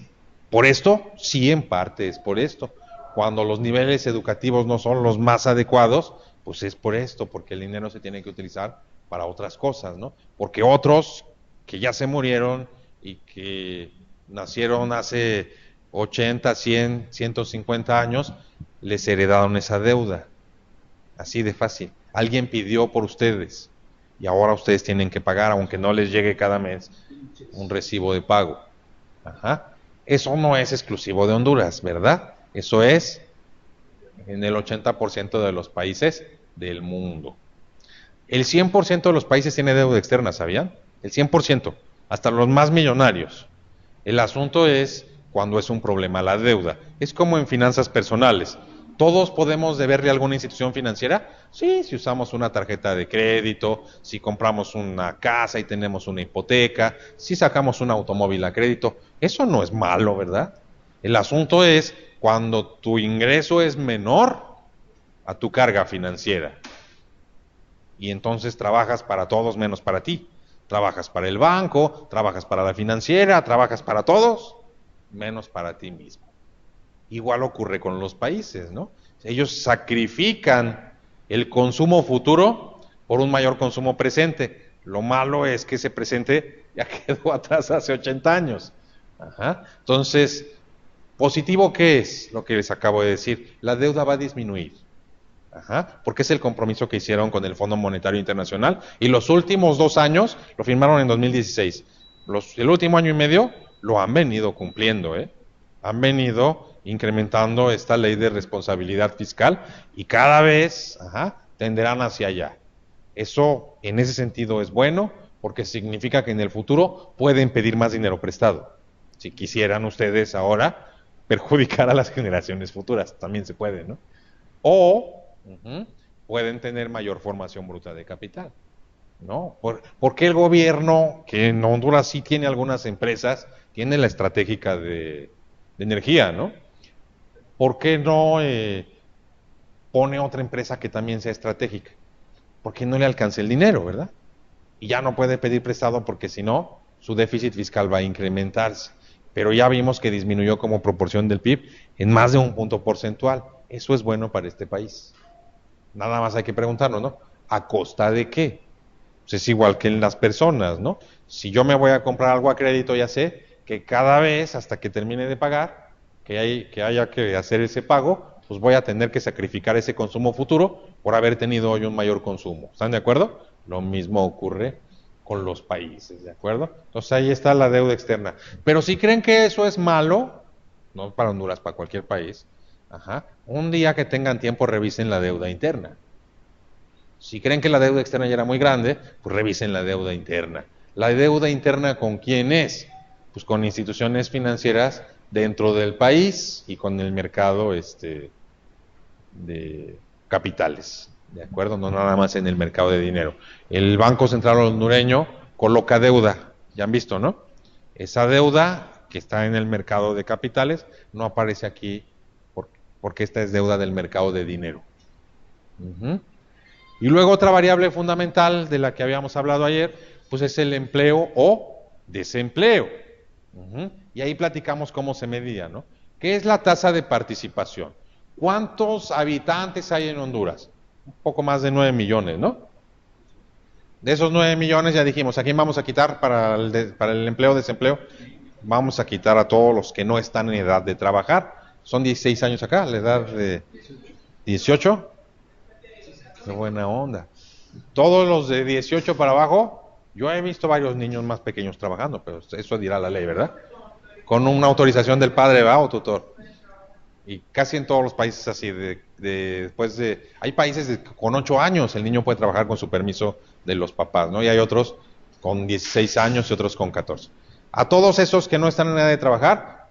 por esto? Sí, en parte es por esto. Cuando los niveles educativos no son los más adecuados, pues es por esto, porque el dinero se tiene que utilizar para otras cosas, ¿no? Porque otros que ya se murieron y que nacieron hace 80, 100, 150 años, les heredaron esa deuda. Así de fácil. Alguien pidió por ustedes y ahora ustedes tienen que pagar, aunque no les llegue cada mes un recibo de pago. Ajá. Eso no es exclusivo de Honduras, ¿verdad? Eso es en el 80% de los países del mundo. El 100% de los países tiene deuda externa, ¿sabían? El 100%, hasta los más millonarios. El asunto es cuando es un problema la deuda. Es como en finanzas personales. ¿Todos podemos deberle a alguna institución financiera? Sí, si usamos una tarjeta de crédito, si compramos una casa y tenemos una hipoteca, si sacamos un automóvil a crédito. Eso no es malo, ¿verdad? El asunto es cuando tu ingreso es menor a tu carga financiera. Y entonces trabajas para todos menos para ti. Trabajas para el banco, trabajas para la financiera, trabajas para todos menos para ti mismo. Igual ocurre con los países, ¿no? Ellos sacrifican el consumo futuro por un mayor consumo presente. Lo malo es que ese presente ya quedó atrás hace 80 años. Ajá. Entonces, ¿positivo qué es? Lo que les acabo de decir. La deuda va a disminuir. Ajá. Porque es el compromiso que hicieron con el Fondo Monetario Internacional. Y los últimos 2 años lo firmaron en 2016. El último año y medio lo han venido cumpliendo, ¿eh? Han venido incrementando esta ley de responsabilidad fiscal y cada vez tenderán hacia allá. Eso en ese sentido es bueno porque significa que en el futuro pueden pedir más dinero prestado. Si quisieran ustedes ahora perjudicar a las generaciones futuras, también se puede, ¿no? O pueden tener mayor formación bruta de capital, ¿no? Porque el gobierno, que en Honduras sí tiene algunas empresas, tiene la estratégica de energía, ¿no? ¿Por qué no pone otra empresa que también sea estratégica? Porque no le alcanza el dinero, ¿verdad? Y ya no puede pedir prestado porque si no, su déficit fiscal va a incrementarse. Pero ya vimos que disminuyó como proporción del PIB en más de 1 punto porcentual. Eso es bueno para este país. Nada más hay que preguntarnos, ¿no? ¿A costa de qué? Pues es igual que en las personas, ¿no? Si yo me voy a comprar algo a crédito, ya sé que cada vez, hasta que termine de pagar, que haya que hacer ese pago, pues voy a tener que sacrificar ese consumo futuro por haber tenido hoy un mayor consumo. ¿Están de acuerdo? Lo mismo ocurre con los países, ¿de acuerdo? Entonces ahí está la deuda externa. Pero si creen que eso es malo, no para Honduras, para cualquier país, Ajá. Un día que tengan tiempo, revisen la deuda interna. Si creen que la deuda externa ya era muy grande, pues revisen la deuda interna. ¿La deuda interna con quién es? Pues con instituciones financieras dentro del país y con el mercado de capitales, ¿de acuerdo? No nada más en el mercado de dinero. El Banco Central hondureño coloca deuda, ya han visto, ¿no? Esa deuda que está en el mercado de capitales no aparece aquí porque esta es deuda del mercado de dinero. Y luego otra variable fundamental de la que habíamos hablado ayer, pues es el empleo o desempleo. Y ahí platicamos cómo se medía, ¿no? ¿Qué es la tasa de participación? ¿Cuántos habitantes hay en Honduras? Un poco más de 9 millones, ¿no? De esos 9 millones ya dijimos, ¿a quién vamos a quitar para el empleo o desempleo? Vamos a quitar a todos los que no están en edad de trabajar. Son 16 años acá, la edad de 18. Qué buena onda. Todos los de 18 para abajo, yo he visto varios niños más pequeños trabajando, pero eso dirá la ley, ¿verdad? Con una autorización del padre, ¿va? O tutor. Y casi en todos los países así, hay países con 8 años el niño puede trabajar con su permiso de los papás, ¿no? Y hay otros con 16 años y otros con 14. A todos esos que no están en edad de trabajar,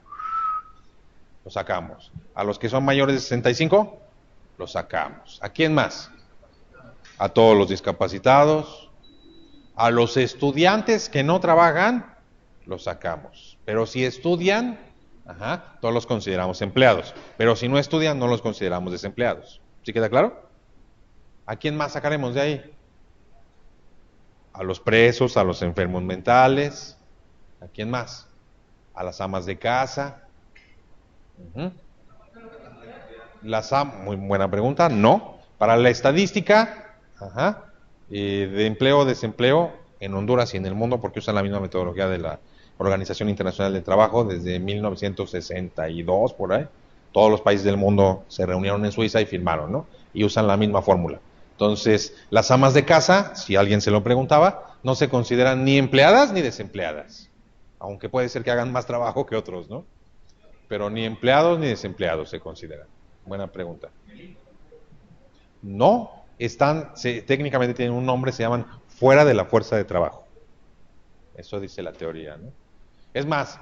los sacamos. A los que son mayores de 65, los sacamos. ¿A quién más? A todos los discapacitados, a los estudiantes que no trabajan, los sacamos. Pero si estudian, todos los consideramos empleados. Pero si no estudian, no los consideramos desempleados. ¿Sí queda claro? ¿A quién más sacaremos de ahí? A los presos, a los enfermos mentales. ¿A quién más? A las amas de casa. Muy buena pregunta. No. Para la estadística de empleo o desempleo en Honduras y en el mundo, porque usan la misma metodología de la Organización Internacional del Trabajo desde 1962, por ahí. Todos los países del mundo se reunieron en Suiza y firmaron, ¿no? Y usan la misma fórmula. Entonces, las amas de casa, si alguien se lo preguntaba, no se consideran ni empleadas ni desempleadas. Aunque puede ser que hagan más trabajo que otros, ¿no? Pero ni empleados ni desempleados se consideran. Buena pregunta. No, técnicamente tienen un nombre, se llaman fuera de la fuerza de trabajo. Eso dice la teoría, ¿no? Es más,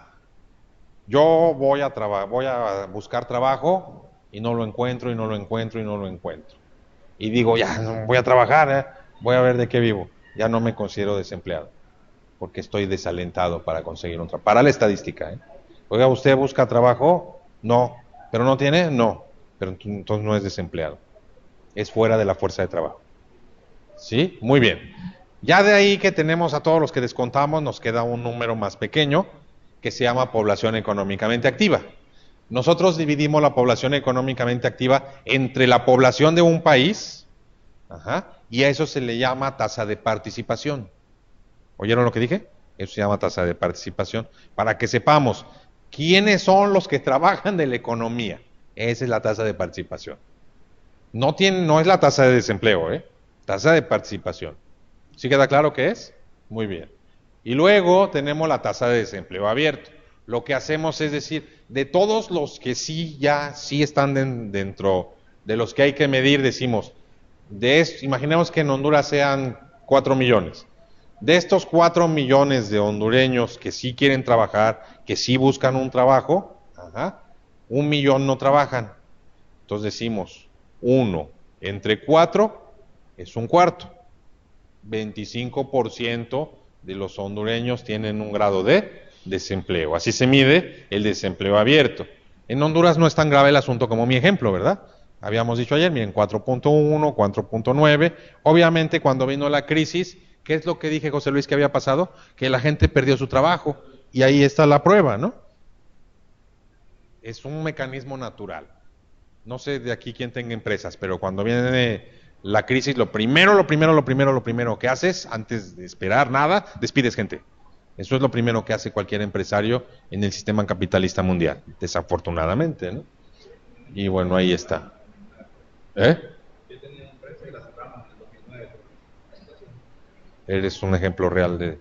yo voy a buscar trabajo y no lo encuentro, y no lo encuentro, y no lo encuentro. Y digo, ya, no voy a trabajar, voy a ver de qué vivo. Ya no me considero desempleado, porque estoy desalentado para conseguir un trabajo. Para la estadística, Oiga, ¿usted busca trabajo? No. ¿Pero no tiene? No. Pero entonces no es desempleado. Es fuera de la fuerza de trabajo. ¿Sí? Muy bien. Ya de ahí que tenemos a todos los que descontamos, nos queda un número más pequeño, que se llama población económicamente activa. Nosotros dividimos la población económicamente activa entre la población de un país, y a eso se le llama tasa de participación. ¿Oyeron lo que dije? Eso se llama tasa de participación. Para que sepamos quiénes son los que trabajan de la economía. Esa es la tasa de participación. No es la tasa de desempleo, tasa de participación. ¿Sí queda claro qué es? Muy bien. Y luego tenemos la tasa de desempleo abierto. Lo que hacemos es decir, de todos los que sí están dentro de los que hay que medir, decimos, imaginemos que en Honduras sean 4 millones. De estos 4 millones de hondureños que sí quieren trabajar, que sí buscan un trabajo, 1 millón no trabajan. Entonces decimos, 1 entre 4 es un cuarto. 25% de los hondureños tienen un grado de desempleo. Así se mide el desempleo abierto. En Honduras no es tan grave el asunto como mi ejemplo, ¿verdad? Habíamos dicho ayer, miren, 4.1, 4.9. Obviamente cuando vino la crisis, ¿qué es lo que dije, José Luis, que había pasado? Que la gente perdió su trabajo. Y ahí está la prueba, ¿no? Es un mecanismo natural. No sé de aquí quién tenga empresas, pero cuando viene la crisis, lo primero que haces, antes de esperar nada, despides gente. Eso es lo primero que hace cualquier empresario en el sistema capitalista mundial, desafortunadamente, ¿no? Y bueno, ahí está. Yo tenía una empresa y la cerramos en el 2009. Eres un ejemplo real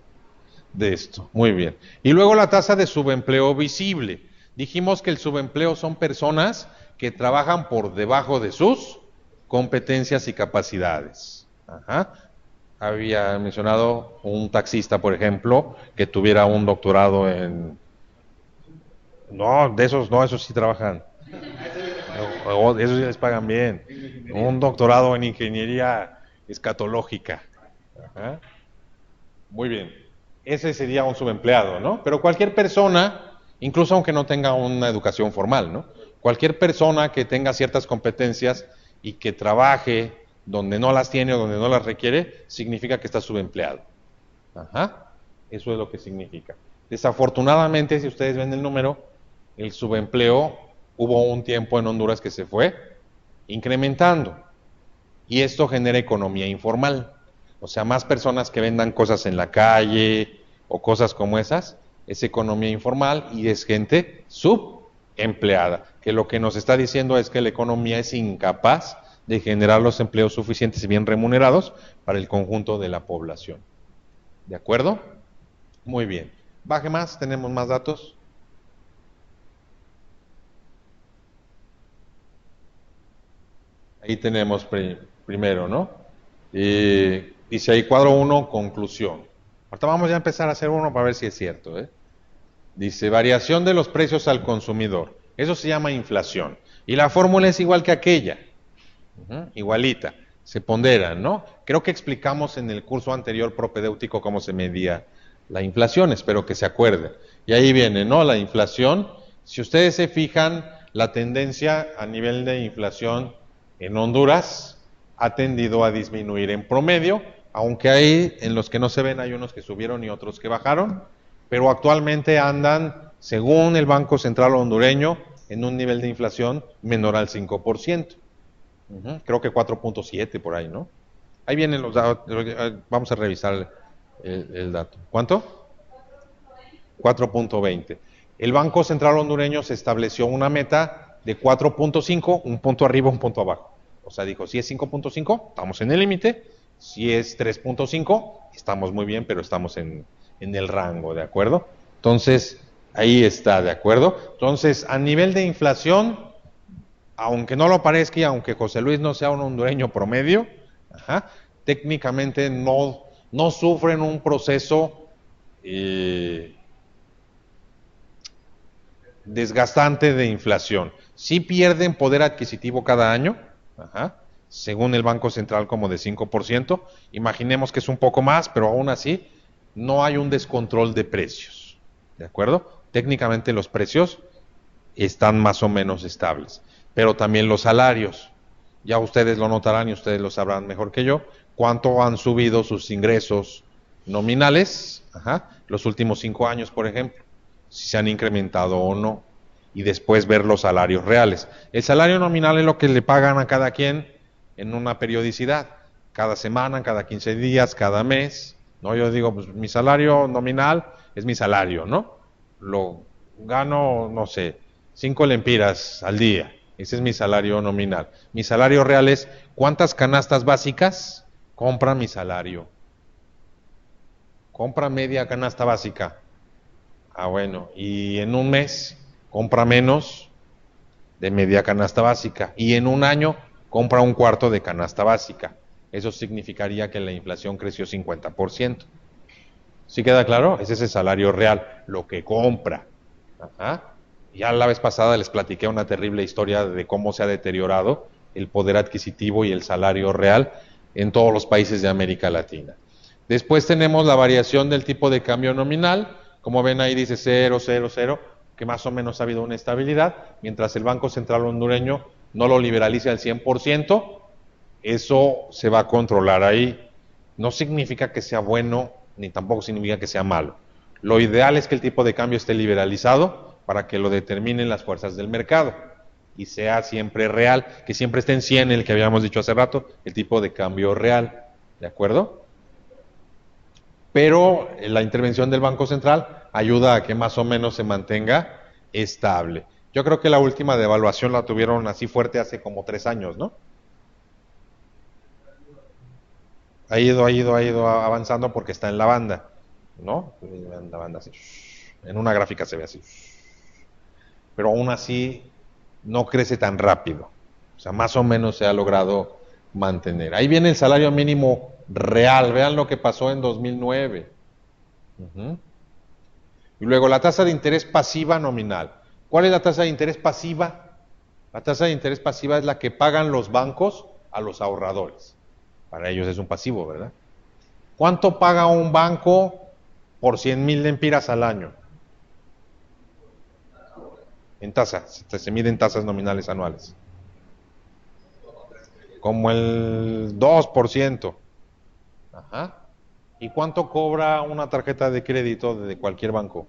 de esto. Muy bien. Y luego la tasa de subempleo visible. Dijimos que el subempleo son personas que trabajan por debajo de sus competencias y capacidades. Ajá. Había mencionado un taxista, por ejemplo, que tuviera un doctorado en... No, de esos no, esos sí trabajan. Esos sí les pagan bien. Un doctorado en ingeniería escatológica. Ajá. Muy bien. Ese sería un subempleado, ¿no? Pero cualquier persona, incluso aunque no tenga una educación formal, ¿no? Cualquier persona que tenga ciertas competencias y que trabaje donde no las tiene o donde no las requiere, significa que está subempleado. Ajá. Eso es lo que significa. Desafortunadamente, si ustedes ven el número, el subempleo, hubo un tiempo en Honduras que se fue incrementando. Y esto genera economía informal. O sea, más personas que vendan cosas en la calle o cosas como esas, es economía informal y es gente subempleada, que lo que nos está diciendo es que la economía es incapaz de generar los empleos suficientes y bien remunerados para el conjunto de la población. ¿De acuerdo? Muy bien. Baje más, tenemos más datos. Ahí tenemos primero, ¿no? Dice ahí cuadro 1, conclusión. Ahorita vamos ya a empezar a hacer uno para ver si es cierto, ¿eh? Dice, variación de los precios al consumidor. Eso se llama inflación. Y la fórmula es igual que aquella. Igualita. Se ponderan, ¿no? Creo que explicamos en el curso anterior propedéutico cómo se medía la inflación. Espero que se acuerden. Y ahí viene, ¿no? La inflación. Si ustedes se fijan, la tendencia a nivel de inflación en Honduras ha tendido a disminuir en promedio, aunque hay en los que no se ven, hay unos que subieron y otros que bajaron, pero actualmente andan, según el Banco Central hondureño, en un nivel de inflación menor al 5%. Creo que 4.7 por ahí, ¿no? Ahí vienen los datos, vamos a revisar el dato. ¿Cuánto? 4.20. El Banco Central hondureño se estableció una meta de 4.5, un punto arriba, un punto abajo. O sea, dijo, si es 5.5, estamos en el límite. Si es 3.5, estamos muy bien, pero estamos en el rango, ¿de acuerdo? Entonces, ahí está, ¿de acuerdo? Entonces, a nivel de inflación, aunque no lo parezca y aunque José Luis no sea un hondureño promedio, técnicamente no sufren un proceso desgastante de inflación. Sí pierden poder adquisitivo cada año, según el Banco Central como de 5%. Imaginemos que es un poco más, pero aún así no hay un descontrol de precios, ¿de acuerdo? Técnicamente los precios están más o menos estables, pero también los salarios. Ya ustedes lo notarán y ustedes lo sabrán mejor que yo, cuánto han subido sus ingresos nominales, los últimos 5 años, por ejemplo, si se han incrementado o no, y después ver los salarios reales. El salario nominal es lo que le pagan a cada quien en una periodicidad, cada semana, cada 15 días, cada mes, ¿no? Yo digo, pues mi salario nominal es mi salario, ¿no? Lo gano, no sé, 5 lempiras al día, ese es mi salario nominal. Mi salario real es cuántas canastas básicas compra mi salario. Compra media canasta básica. Ah, bueno, y en un mes compra menos de media canasta básica y en un año compra un cuarto de canasta básica. Eso significaría que la inflación creció 50%. ¿Sí queda claro? Ese es el salario real, lo que compra. Ya la vez pasada les platiqué una terrible historia de cómo se ha deteriorado el poder adquisitivo y el salario real en todos los países de América Latina. Después tenemos la variación del tipo de cambio nominal. Como ven ahí dice 0, 0, 0, que más o menos ha habido una estabilidad, mientras el Banco Central hondureño no lo liberalice al 100%, eso se va a controlar ahí. No significa que sea bueno, ni tampoco significa que sea malo. Lo ideal es que el tipo de cambio esté liberalizado para que lo determinen las fuerzas del mercado y sea siempre real, que siempre esté en 100, el que habíamos dicho hace rato, el tipo de cambio real, ¿de acuerdo? Pero la intervención del Banco Central ayuda a que más o menos se mantenga estable. Yo creo que la última devaluación la tuvieron así fuerte hace como 3 años, ¿no? Ha ido avanzando porque está en la banda, ¿no? En la banda así. En una gráfica se ve así. Pero aún así no crece tan rápido. O sea, más o menos se ha logrado mantener. Ahí viene el salario mínimo real. Vean lo que pasó en 2009. Y luego la tasa de interés pasiva nominal. ¿Cuál es la tasa de interés pasiva? La tasa de interés pasiva es la que pagan los bancos a los ahorradores. Para ellos es un pasivo, ¿verdad? ¿Cuánto paga un banco por 100,000 lempiras al año? En tasa, se miden tasas nominales anuales. Como el 2%. Ajá. ¿Y cuánto cobra una tarjeta de crédito de cualquier banco?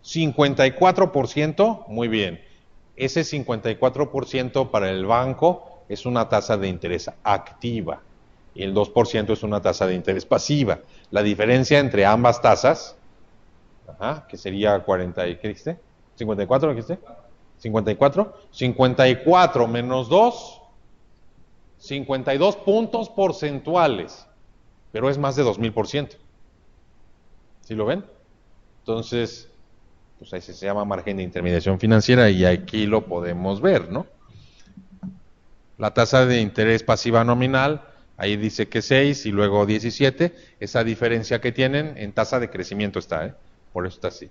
54%, muy bien. Ese 54% para el banco es una tasa de interés activa y el 2% es una tasa de interés pasiva. La diferencia entre ambas tasas, que sería 40, ¿qué dijiste? ¿54 dijiste? 54. 54 menos 2, 52 puntos porcentuales, pero es más de 2000%. ¿Sí lo ven? Entonces, pues ahí se llama margen de intermediación financiera y aquí lo podemos ver, ¿no? La tasa de interés pasiva nominal, ahí dice que 6 y luego 17, esa diferencia que tienen en tasa de crecimiento está, por eso está así.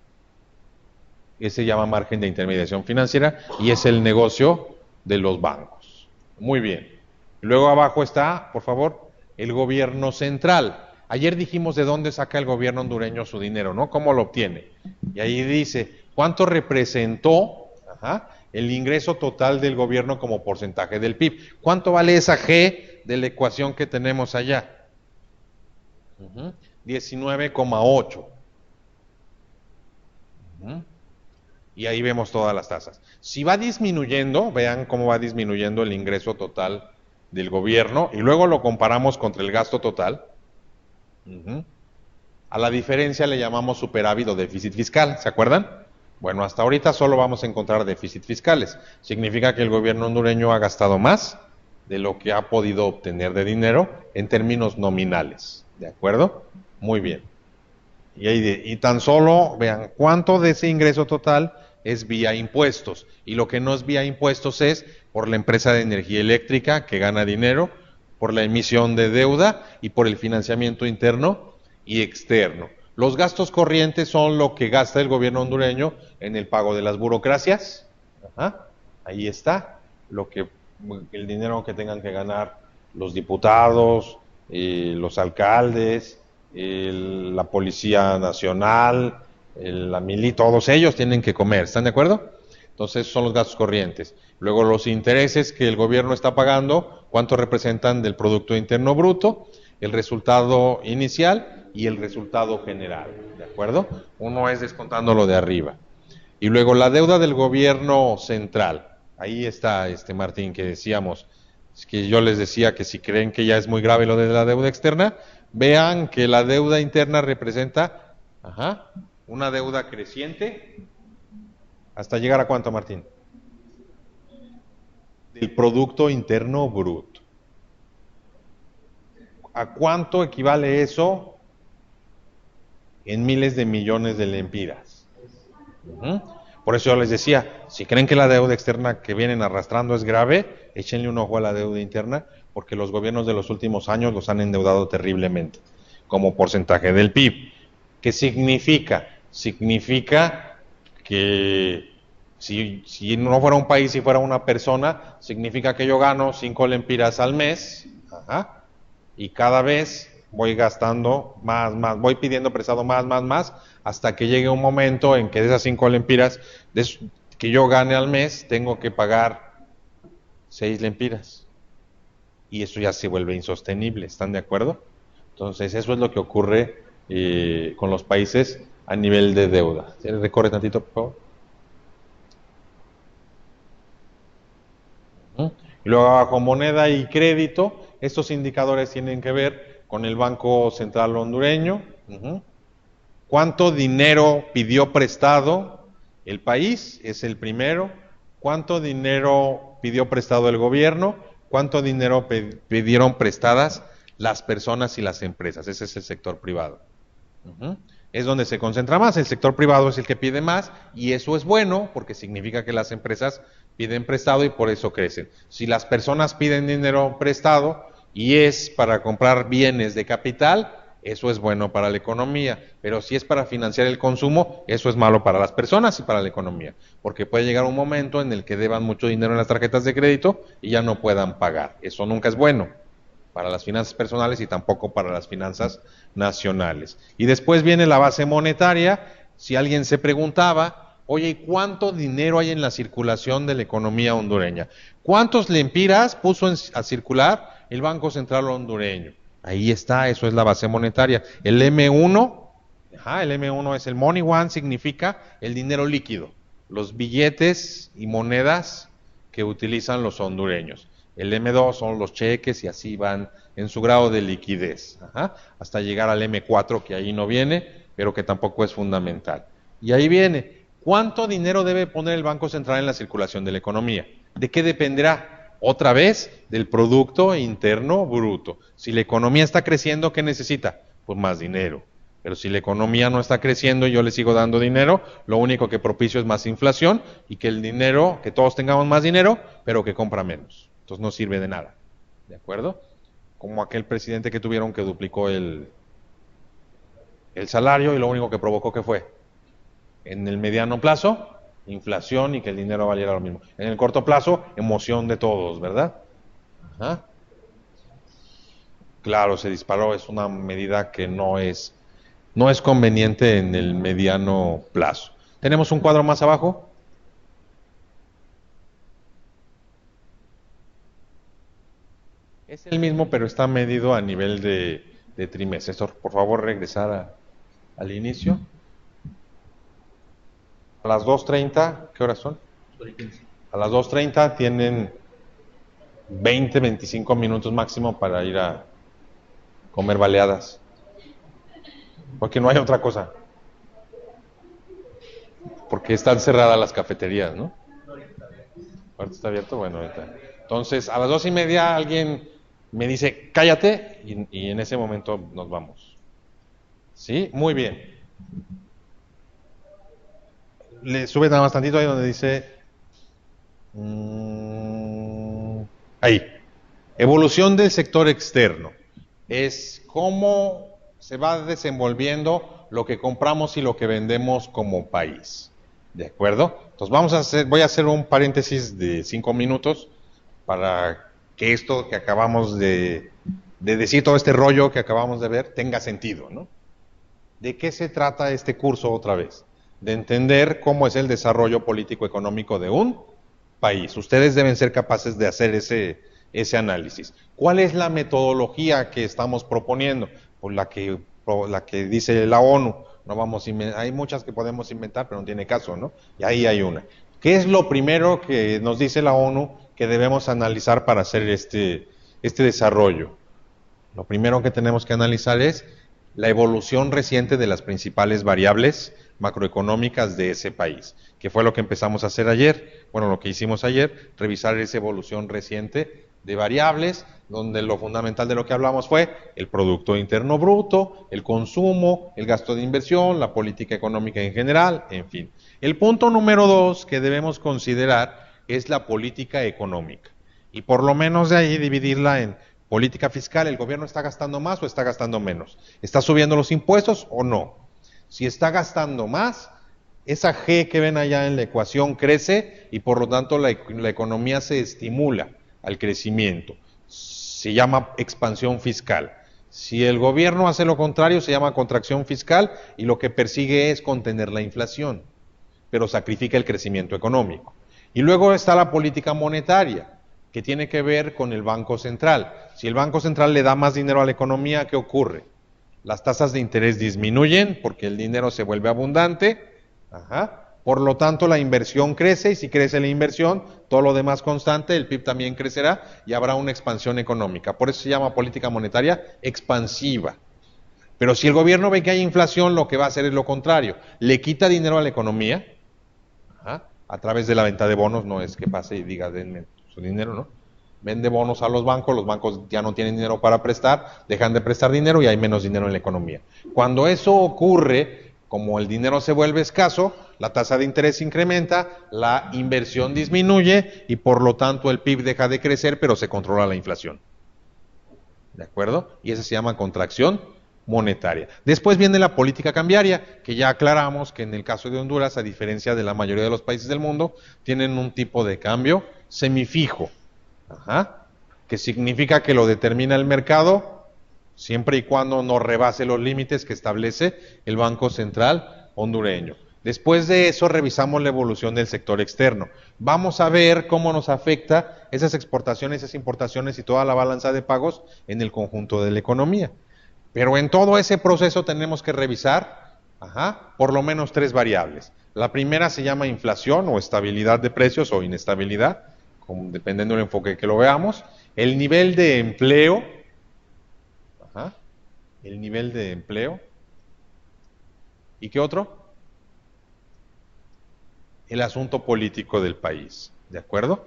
Ese se llama margen de intermediación financiera y es el negocio de los bancos. Muy bien. Luego abajo está, por favor, el gobierno central. Ayer dijimos de dónde saca el gobierno hondureño su dinero, ¿no? ¿Cómo lo obtiene? Y ahí dice, ¿cuánto representó el ingreso total del gobierno como porcentaje del PIB? ¿Cuánto vale esa G de la ecuación que tenemos allá? 19,8. Y ahí vemos todas las tasas. Si va disminuyendo, vean cómo va disminuyendo el ingreso total del gobierno, y luego lo comparamos contra el gasto total. A la diferencia le llamamos superávit o déficit fiscal, ¿se acuerdan? Bueno, hasta ahorita solo vamos a encontrar déficit fiscales. Significa que el gobierno hondureño ha gastado más de lo que ha podido obtener de dinero en términos nominales, ¿de acuerdo? Muy bien. Y tan solo, vean, ¿cuánto de ese ingreso total es vía impuestos? Y lo que no es vía impuestos es por la empresa de energía eléctrica que gana dinero, por la emisión de deuda y por el financiamiento interno y externo. Los gastos corrientes son lo que gasta el gobierno hondureño en el pago de las burocracias. Ahí está, el dinero que tengan que ganar los diputados, los alcaldes, la Policía Nacional, la mili, todos ellos tienen que comer, ¿están de acuerdo? Entonces son los gastos corrientes. Luego los intereses que el gobierno está pagando, ¿cuánto representan del Producto Interno Bruto? El resultado inicial y el resultado general, ¿de acuerdo? Uno es descontando lo de arriba. Y luego la deuda del gobierno central. Ahí está, Martín, que decíamos, es que yo les decía que si creen que ya es muy grave lo de la deuda externa, vean que la deuda interna representa una deuda creciente. ¿Hasta llegar a cuánto, Martín? Del Producto Interno Bruto. ¿A cuánto equivale eso en miles de millones de lempiras? Por eso yo les decía, si creen que la deuda externa que vienen arrastrando es grave, échenle un ojo a la deuda interna, porque los gobiernos de los últimos años los han endeudado terriblemente, como porcentaje del PIB. ¿Qué significa? Significa que si no fuera un país, si fuera una persona, significa que yo gano 5 lempiras al mes, y cada vez voy gastando más, voy pidiendo prestado más, hasta que llegue un momento en que de esas 5 lempiras que yo gane al mes, tengo que pagar 6 lempiras. Y eso ya se vuelve insostenible, ¿están de acuerdo? Entonces eso es lo que ocurre con los países a nivel de deuda. Recorre tantito, por favor. Y luego abajo, moneda y crédito. Estos indicadores tienen que ver con el Banco Central hondureño. ¿Cuánto dinero pidió prestado el país? Es el primero. ¿Cuánto dinero pidió prestado el gobierno? ¿Cuánto dinero pidieron prestadas las personas y las empresas? Ese es el sector privado. es donde se concentra más. El sector privado es el que pide más y eso es bueno porque significa que las empresas piden prestado y por eso crecen. Si las personas piden dinero prestado y es para comprar bienes de capital, eso es bueno para la economía, pero si es para financiar el consumo, eso es malo para las personas y para la economía, porque puede llegar un momento en el que deban mucho dinero en las tarjetas de crédito y ya no puedan pagar. Eso nunca es bueno para las finanzas personales y tampoco para las finanzas nacionales. Y después viene la base monetaria. Si alguien se preguntaba, oye, ¿y cuánto dinero hay en la circulación de la economía hondureña? ¿Cuántos lempiras puso a circular el Banco Central hondureño? Ahí está, eso es la base monetaria. El M1, el M1 es el Money One, significa el dinero líquido, los billetes y monedas que utilizan los hondureños. El M2 son los cheques y así van en su grado de liquidez, hasta llegar al M4 que ahí no viene, pero que tampoco es fundamental. Y ahí viene, ¿cuánto dinero debe poner el Banco Central en la circulación de la economía? ¿De qué dependerá? Otra vez, del Producto Interno Bruto. Si la economía está creciendo, ¿qué necesita? Pues más dinero. Pero si la economía no está creciendo y yo le sigo dando dinero, lo único que propicio es más inflación y que el dinero, que todos tengamos más dinero, pero que compra menos. Entonces no sirve de nada. ¿De acuerdo? Como aquel presidente que tuvieron que duplicó el salario y lo único que provocó que fue, en el mediano plazo, inflación y que el dinero valiera lo mismo. En el corto plazo, emoción de todos, ¿verdad? Claro, se disparó, es una medida que no es conveniente en el mediano plazo. ¿Tenemos un cuadro más abajo? Es el mismo, pero está medido a nivel de trimestre. Por favor, regresar al inicio. A las 2:30, ¿qué horas son? A las 2:30 tienen 20, 25 minutos máximo para ir a comer baleadas. Porque no hay otra cosa. Porque están cerradas las cafeterías, ¿no? ¿Ahorita está abierto? Bueno, ahorita. Entonces, a las 2:30 alguien me dice, cállate, y en ese momento nos vamos. ¿Sí? Muy bien. Le sube nada más tantito ahí donde dice ahí, evolución del sector externo, es cómo se va desenvolviendo lo que compramos y lo que vendemos como país, ¿de acuerdo? Entonces voy a hacer un paréntesis de 5 minutos para que esto que acabamos de decir, todo este rollo que acabamos de ver, tenga sentido, ¿no? ¿De qué se trata este curso otra vez? De entender cómo es el desarrollo político-económico de un país. Ustedes deben ser capaces de hacer ese análisis. ¿Cuál es la metodología que estamos proponiendo? Pues la que dice la ONU. No vamos a inventar, hay muchas que podemos inventar, pero no tiene caso, ¿no? Y ahí hay una. ¿Qué es lo primero que nos dice la ONU que debemos analizar para hacer este desarrollo? Lo primero que tenemos que analizar es la evolución reciente de las principales variables macroeconómicas de ese país, que fue lo que empezamos a hacer ayer, bueno, lo que hicimos ayer, revisar esa evolución reciente de variables, donde lo fundamental de lo que hablamos fue el Producto Interno Bruto, el consumo, el gasto de inversión, la política económica en general, en fin. El punto número 2 que debemos considerar es la política económica, y por lo menos de ahí dividirla en política fiscal. ¿El gobierno está gastando más o está gastando menos? ¿Está subiendo los impuestos o no? Si está gastando más, esa G que ven allá en la ecuación crece y por lo tanto la economía se estimula al crecimiento. Se llama expansión fiscal. Si el gobierno hace lo contrario, se llama contracción fiscal y lo que persigue es contener la inflación, pero sacrifica el crecimiento económico. Y luego está la política monetaria, que tiene que ver con el Banco Central. Si el Banco Central le da más dinero a la economía, ¿qué ocurre? Las tasas de interés disminuyen porque el dinero se vuelve abundante, por lo tanto la inversión crece y si crece la inversión, todo lo demás constante, el PIB también crecerá y habrá una expansión económica. Por eso se llama política monetaria expansiva. Pero si el gobierno ve que hay inflación, lo que va a hacer es lo contrario. Le quita dinero a la economía, a través de la venta de bonos, no es que pase y diga denme su dinero, ¿no? vende bonos a los bancos ya no tienen dinero para prestar, dejan de prestar dinero y hay menos dinero en la economía. Cuando eso ocurre, como el dinero se vuelve escaso, la tasa de interés incrementa, la inversión disminuye y por lo tanto el PIB deja de crecer, pero se controla la inflación. ¿De acuerdo? Y eso se llama contracción monetaria. Después viene la política cambiaria, que ya aclaramos que en el caso de Honduras, a diferencia de la mayoría de los países del mundo, tienen un tipo de cambio semifijo, que significa que lo determina el mercado siempre y cuando no rebase los límites que establece el Banco Central hondureño. Después de eso revisamos la evolución del sector externo. Vamos a ver cómo nos afecta esas exportaciones, esas importaciones y toda la balanza de pagos en el conjunto de la economía. Pero en todo ese proceso tenemos que revisar por lo menos 3 variables. La primera se llama inflación o estabilidad de precios o inestabilidad, dependiendo del enfoque que lo veamos. El nivel de empleo, el nivel de empleo. ¿Y qué otro? El asunto político del país, ¿de acuerdo?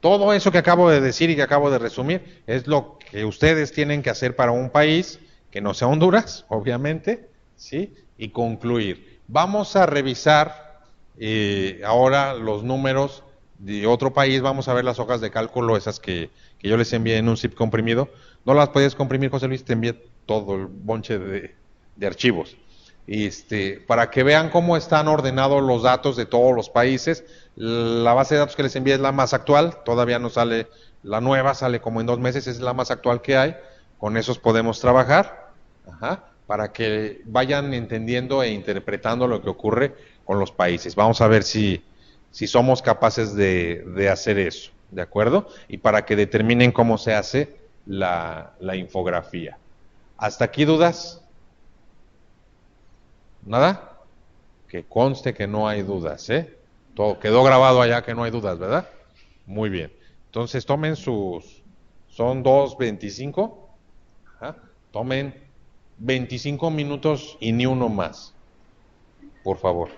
Todo eso que acabo de decir y que acabo de resumir es lo que ustedes tienen que hacer para un país que no sea Honduras, obviamente, ¿sí? Y concluir. Vamos a revisar ahora los números de otro país, vamos a ver las hojas de cálculo, esas que yo les envié en un zip comprimido. No las puedes comprimir, José Luis, te envié todo el bonche de archivos. Para que vean cómo están ordenados los datos de todos los países. La base de datos que les envié es la más actual, todavía no sale la nueva, sale como en 2 meses, es la más actual que hay. Con esos podemos trabajar, para que vayan entendiendo e interpretando lo que ocurre con los países. Vamos a ver si somos capaces de hacer eso, ¿de acuerdo? Y para que determinen cómo se hace la infografía. ¿Hasta aquí dudas? ¿Nada? Que conste que no hay dudas, ¿eh? Todo quedó grabado allá que no hay dudas, ¿verdad? Muy bien. Entonces tomen son 2:25. Tomen 25 minutos y ni uno más, por favor.